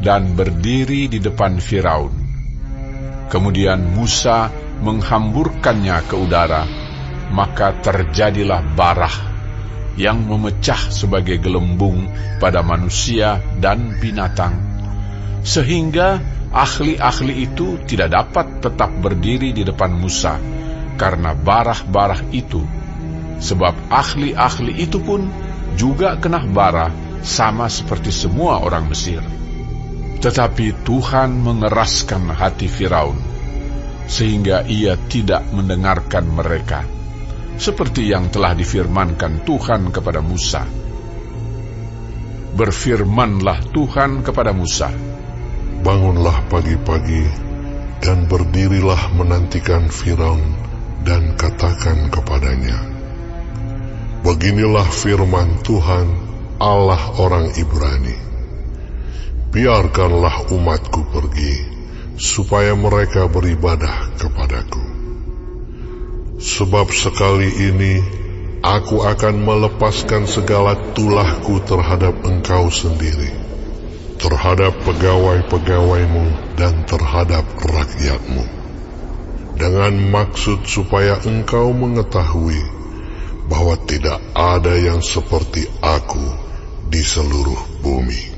dan berdiri di depan Firaun. Kemudian Musa menghamburkannya ke udara, maka terjadilah barah yang memecah sebagai gelembung pada manusia dan binatang, sehingga ahli-ahli itu tidak dapat tetap berdiri di depan Musa karena barah-barah itu, sebab ahli-ahli itu pun juga kena bara sama seperti semua orang Mesir. Tetapi Tuhan mengeraskan hati Firaun, sehingga ia tidak mendengarkan mereka, seperti yang telah difirmankan Tuhan kepada Musa. Berfirmanlah Tuhan kepada Musa, "Bangunlah pagi-pagi dan berdirilah menantikan Firaun dan katakan kepadanya, beginilah firman Tuhan, Allah orang Ibrani. Biarkanlah umatku pergi, supaya mereka beribadah kepadaku. Sebab sekali ini aku akan melepaskan segala tulahku terhadap engkau sendiri, terhadap pegawai-pegawaimu dan terhadap rakyatmu, dengan maksud supaya engkau mengetahui bahwa tidak ada yang seperti aku di seluruh bumi.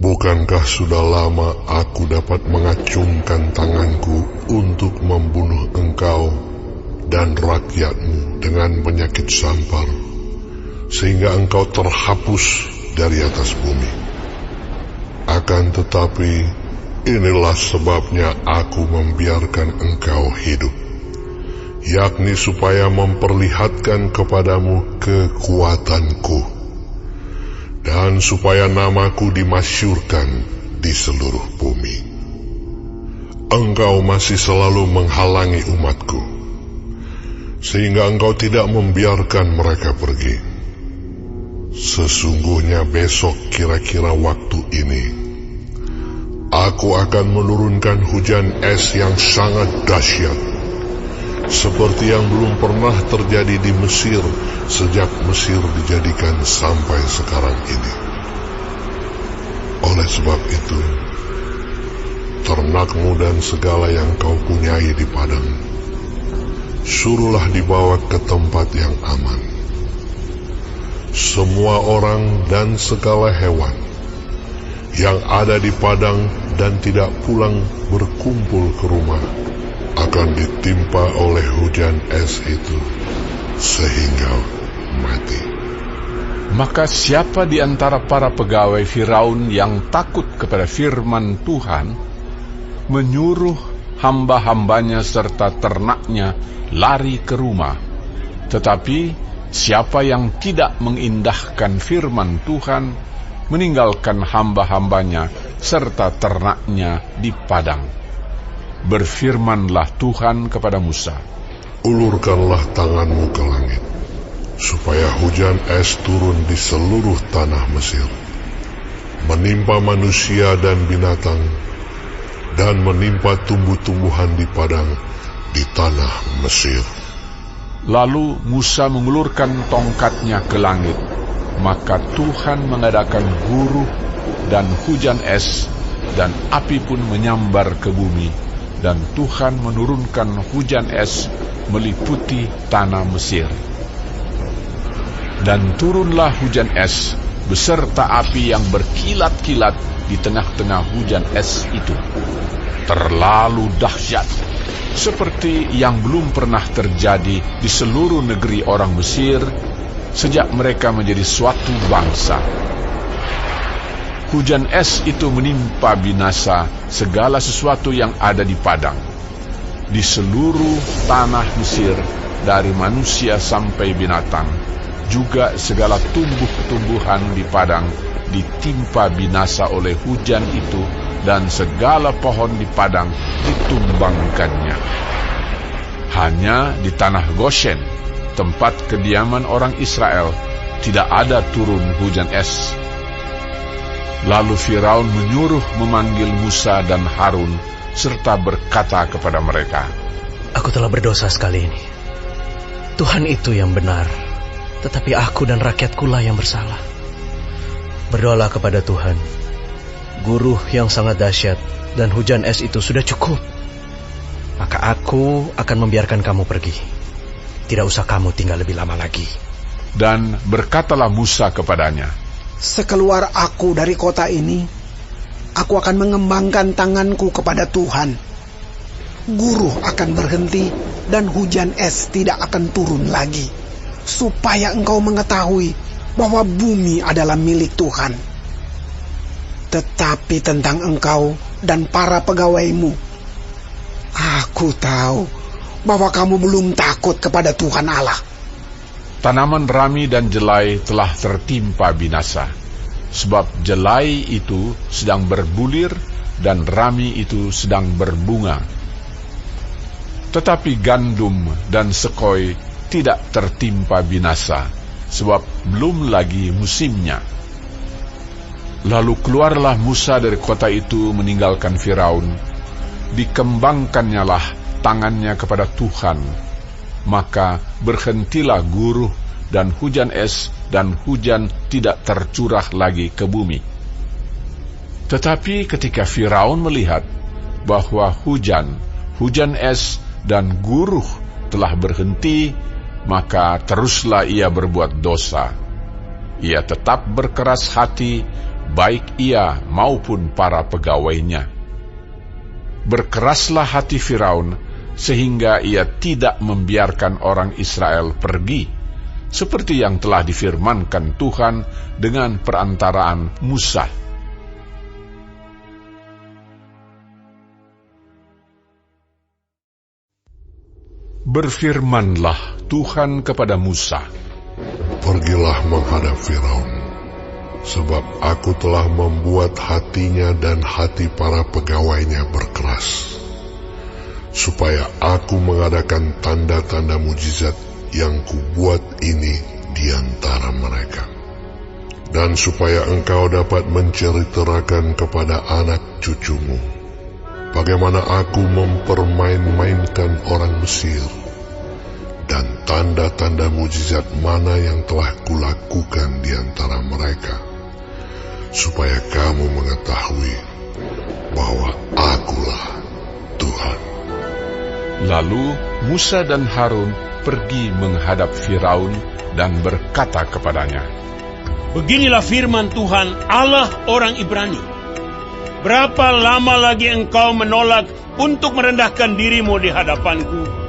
Bukankah sudah lama aku dapat mengacungkan tanganku untuk membunuh engkau dan rakyatmu dengan penyakit sampar, sehingga engkau terhapus dari atas bumi? Akan tetapi, inilah sebabnya aku membiarkan engkau hidup, yakni supaya memperlihatkan kepadamu kekuatanku, dan supaya namaku dimasyurkan di seluruh bumi. Engkau masih selalu menghalangi umatku, sehingga engkau tidak membiarkan mereka pergi. Sesungguhnya besok kira-kira waktu ini, aku akan menurunkan hujan es yang sangat dahsyat, seperti yang belum pernah terjadi di Mesir sejak Mesir dijadikan sampai sekarang ini. Oleh sebab itu, ternakmu dan segala yang kau punyai di padang, suruhlah dibawa ke tempat yang aman. Semua orang dan segala hewan yang ada di padang dan tidak pulang berkumpul ke rumah akan ditimpa oleh hujan es itu sehingga mati. Maka siapa di antara para pegawai Firaun yang takut kepada firman Tuhan menyuruh hamba-hambanya serta ternaknya lari ke rumah, tetapi siapa yang tidak mengindahkan firman Tuhan meninggalkan hamba-hambanya serta ternaknya di padang. Berfirmanlah Tuhan kepada Musa, ulurkanlah tanganmu ke langit, supaya hujan es turun di seluruh tanah Mesir, menimpa manusia dan binatang, dan menimpa tumbuh-tumbuhan di padang di tanah Mesir. Lalu Musa mengulurkan tongkatnya ke langit, maka Tuhan mengadakan guruh dan hujan es, dan api pun menyambar ke bumi, dan Tuhan menurunkan hujan es meliputi tanah Mesir. Dan turunlah hujan es beserta api yang berkilat-kilat di tengah-tengah hujan es itu. Terlalu dahsyat, seperti yang belum pernah terjadi di seluruh negeri orang Mesir sejak mereka menjadi suatu bangsa. Hujan es itu menimpa binasa segala sesuatu yang ada di padang, di seluruh tanah Mesir, dari manusia sampai binatang, juga segala tumbuh-tumbuhan di padang ditimpa binasa oleh hujan itu, dan segala pohon di padang ditumbangkannya. Hanya di tanah Goshen, tempat kediaman orang Israel, tidak ada turun hujan es. Lalu Firaun menyuruh memanggil Musa dan Harun, serta berkata kepada mereka, aku telah berdosa sekali ini. Tuhan itu yang benar, tetapi aku dan rakyatkulah yang bersalah. Berdoalah kepada Tuhan. Guruh yang sangat dahsyat dan hujan es itu sudah cukup. Maka aku akan membiarkan kamu pergi. Tidak usah kamu tinggal lebih lama lagi. Dan berkatalah Musa kepadanya, sekeluar aku dari kota ini, aku akan mengembangkan tanganku kepada Tuhan. Guruh akan berhenti dan hujan es tidak akan turun lagi, supaya engkau mengetahui bahwa bumi adalah milik Tuhan. Tetapi tentang engkau dan para pegawaimu, aku tahu bahwa kamu belum takut kepada Tuhan Allah. Tanaman rami dan jelai telah tertimpa binasa, sebab jelai itu sedang berbulir dan rami itu sedang berbunga. Tetapi gandum dan sekoi tidak tertimpa binasa, sebab belum lagi musimnya. Lalu keluarlah Musa dari kota itu meninggalkan Firaun. Dikembangkannyalah tangannya kepada Tuhan. Maka berhentilah guruh dan hujan es, dan hujan tidak tercurah lagi ke bumi. Tetapi ketika Firaun melihat bahwa hujan es dan guruh telah berhenti, maka teruslah ia berbuat dosa. Ia tetap berkeras hati, baik ia maupun para pegawainya. Berkeraslah hati Firaun, sehingga ia tidak membiarkan orang Israel pergi, seperti yang telah difirmankan Tuhan dengan perantaraan Musa. Berfirmanlah Tuhan kepada Musa, pergilah menghadap Firaun, sebab aku telah membuat hatinya dan hati para pegawainya berkeras, supaya aku mengadakan tanda-tanda mujizat yang kubuat ini di antara mereka. Dan supaya engkau dapat menceritakan kepada anak cucumu bagaimana aku mempermain-mainkan orang Mesir, dan tanda-tanda mujizat mana yang telah kulakukan di antara mereka, supaya kamu mengetahui bahwa akulah Tuhan. Lalu Musa dan Harun pergi menghadap Firaun dan berkata kepadanya, Beginilah firman Tuhan Allah orang Ibrani. Berapa lama lagi engkau menolak untuk merendahkan dirimu di hadapanku?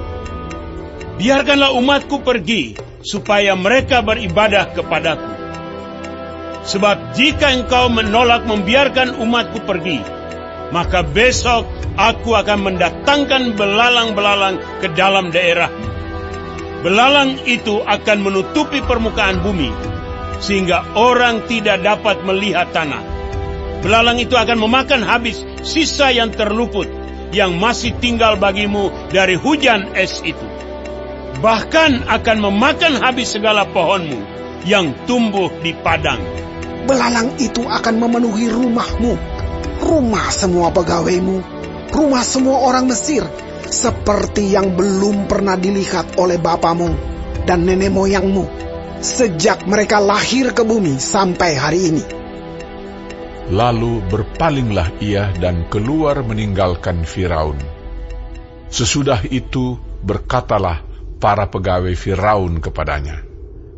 Biarkanlah umatku pergi, supaya mereka beribadah kepadaku. Sebab jika engkau menolak membiarkan umatku pergi, maka besok aku akan mendatangkan belalang-belalang ke dalam daerahmu. Belalang itu akan menutupi permukaan bumi, sehingga orang tidak dapat melihat tanah. Belalang itu akan memakan habis sisa yang terluput, yang masih tinggal bagimu dari hujan es itu. Bahkan akan memakan habis segala pohonmu yang tumbuh di padang. Belalang itu akan memenuhi rumahmu, rumah semua pegawaimu, rumah semua orang Mesir, seperti yang belum pernah dilihat oleh bapamu dan nenek moyangmu, sejak mereka lahir ke bumi sampai hari ini. Lalu berpalinglah ia dan keluar meninggalkan Firaun. Sesudah itu berkatalah para pegawai Firaun kepadanya,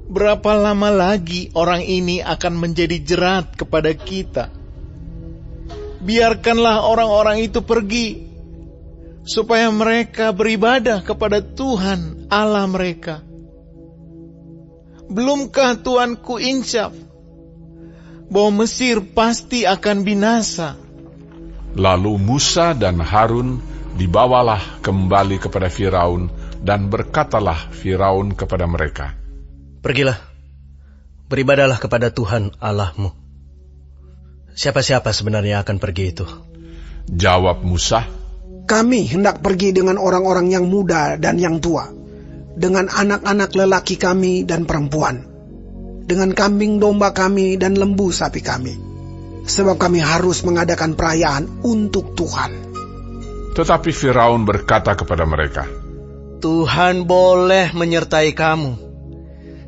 Berapa lama lagi orang ini akan menjadi jerat kepada kita? Biarkanlah orang-orang itu pergi, supaya mereka beribadah kepada Tuhan Allah mereka. Belumkah Tuanku insaf bahwa Mesir pasti akan binasa? Lalu Musa dan Harun dibawalah kembali kepada Firaun, dan berkatalah Firaun kepada mereka, Pergilah, beribadahlah kepada Tuhan Allahmu. Siapa-siapa sebenarnya akan pergi itu? Jawab Musa, Kami hendak pergi dengan orang-orang yang muda dan yang tua, dengan anak-anak lelaki kami dan perempuan, dengan kambing domba kami dan lembu sapi kami, sebab kami harus mengadakan perayaan untuk Tuhan. Tetapi Firaun berkata kepada mereka, Tuhan boleh menyertai kamu,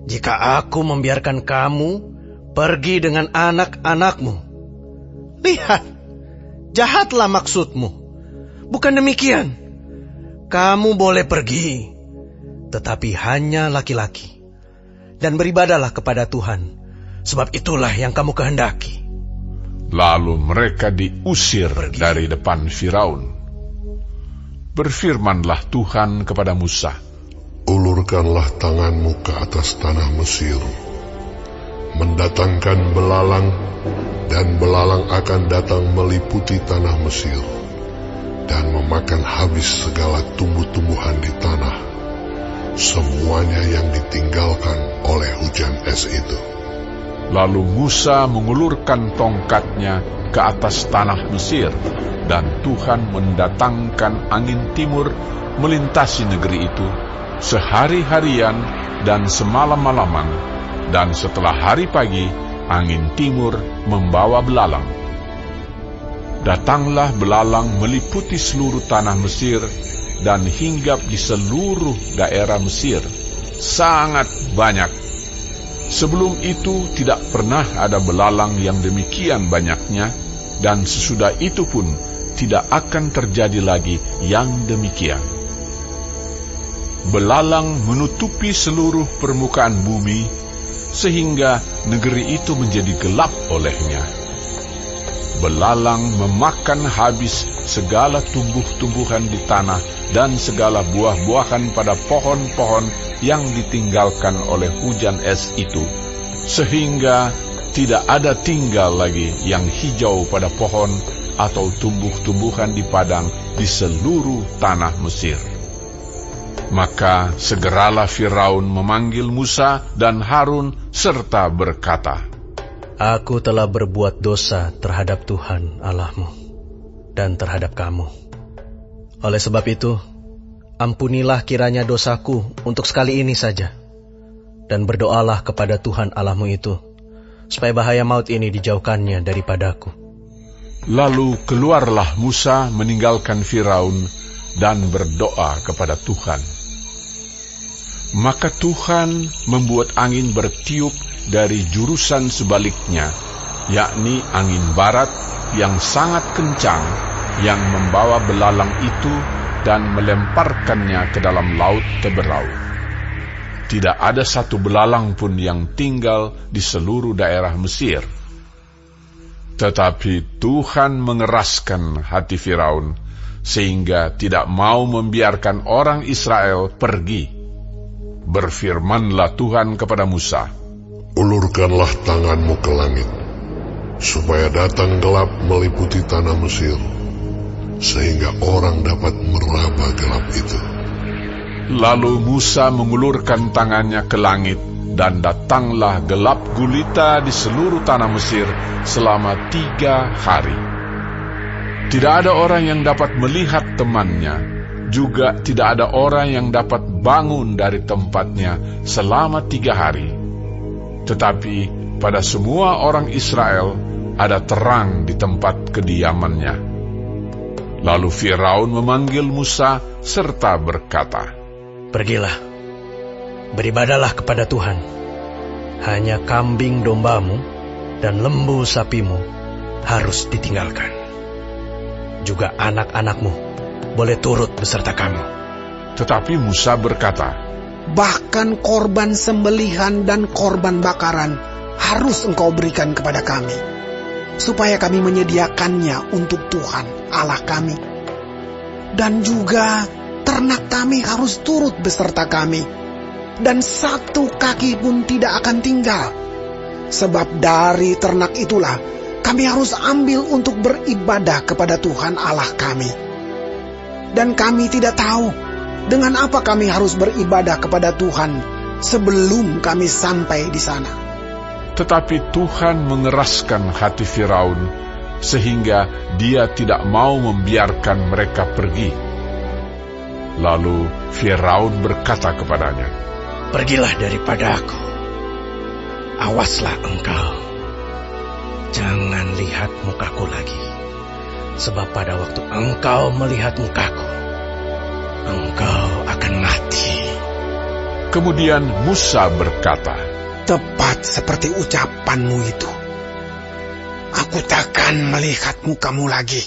jika aku membiarkan kamu pergi dengan anak-anakmu. Lihat, jahatlah maksudmu. Bukan demikian. Kamu boleh pergi, tetapi hanya laki-laki, dan beribadahlah kepada Tuhan, sebab itulah yang kamu kehendaki. Lalu mereka diusir dari depan Firaun. Berfirmanlah Tuhan kepada Musa, Ulurkanlah tanganmu ke atas tanah Mesir, mendatangkan belalang, dan belalang akan datang meliputi tanah Mesir, dan memakan habis segala tumbuh-tumbuhan di tanah, semuanya yang ditinggalkan oleh hujan es itu. Lalu Musa mengulurkan tongkatnya ke atas tanah Mesir, dan Tuhan mendatangkan angin timur melintasi negeri itu sehari-harian dan semalam-malaman, dan setelah hari pagi angin timur membawa belalang. Datanglah belalang meliputi seluruh tanah Mesir dan hinggap di seluruh daerah Mesir, sangat banyak. Sebelum itu tidak pernah ada belalang yang demikian banyaknya, dan sesudah itu pun tidak akan terjadi lagi yang demikian. Belalang menutupi seluruh permukaan bumi, sehingga negeri itu menjadi gelap olehnya. Belalang memakan habis segala tumbuh-tumbuhan di tanah dan segala buah-buahan pada pohon-pohon yang ditinggalkan oleh hujan es itu, sehingga tidak ada tinggal lagi yang hijau pada pohon atau tumbuh-tumbuhan di padang di seluruh tanah Mesir. Maka segeralah Firaun memanggil Musa dan Harun serta berkata, Aku telah berbuat dosa terhadap Tuhan Allahmu dan terhadap kamu. Oleh sebab itu, ampunilah kiranya dosaku untuk sekali ini saja, dan berdoalah kepada Tuhan Allahmu itu, supaya bahaya maut ini dijauhkannya daripadaku. Lalu keluarlah Musa meninggalkan Firaun dan berdoa kepada Tuhan. Maka Tuhan membuat angin bertiup dari jurusan sebaliknya, yakni angin barat yang sangat kencang, yang membawa belalang itu dan melemparkannya ke dalam laut Teberau. Tidak ada satu belalang pun yang tinggal di seluruh daerah Mesir. Tetapi Tuhan mengeraskan hati Firaun, sehingga tidak mau membiarkan orang Israel pergi. Berfirmanlah Tuhan kepada Musa, Ulurkanlah tanganmu ke langit, supaya datang gelap meliputi tanah Mesir, sehingga orang dapat meraba gelap itu. Lalu Musa mengulurkan tangannya ke langit, dan datanglah gelap gulita di seluruh tanah Mesir selama 3 hari. Tidak ada orang yang dapat melihat temannya, juga tidak ada orang yang dapat bangun dari tempatnya selama 3 hari. Tetapi pada semua orang Israel ada terang di tempat kediamannya. Lalu Firaun memanggil Musa serta berkata, Pergilah, beribadahlah kepada Tuhan. Hanya kambing dombamu dan lembu sapimu harus ditinggalkan. Juga anak-anakmu boleh turut beserta kamu. Tetapi Musa berkata, Bahkan korban sembelihan dan korban bakaran harus engkau berikan kepada kami, supaya kami menyediakannya untuk Tuhan Allah kami. Dan juga ternak kami harus turut beserta kami, dan satu kaki pun tidak akan tinggal. Sebab dari ternak itulah kami harus ambil untuk beribadah kepada Tuhan Allah kami. Dan kami tidak tahu dengan apa kami harus beribadah kepada Tuhan sebelum kami sampai di sana. Tetapi Tuhan mengeraskan hati Firaun, sehingga dia tidak mau membiarkan mereka pergi. Lalu Firaun berkata kepadanya, Pergilah daripada aku. Awaslah engkau. Jangan lihat mukaku lagi. Sebab pada waktu engkau melihat mukaku, engkau akan mati. Kemudian Musa berkata, Tepat seperti ucapanmu itu. Aku takkan melihat mukamu lagi.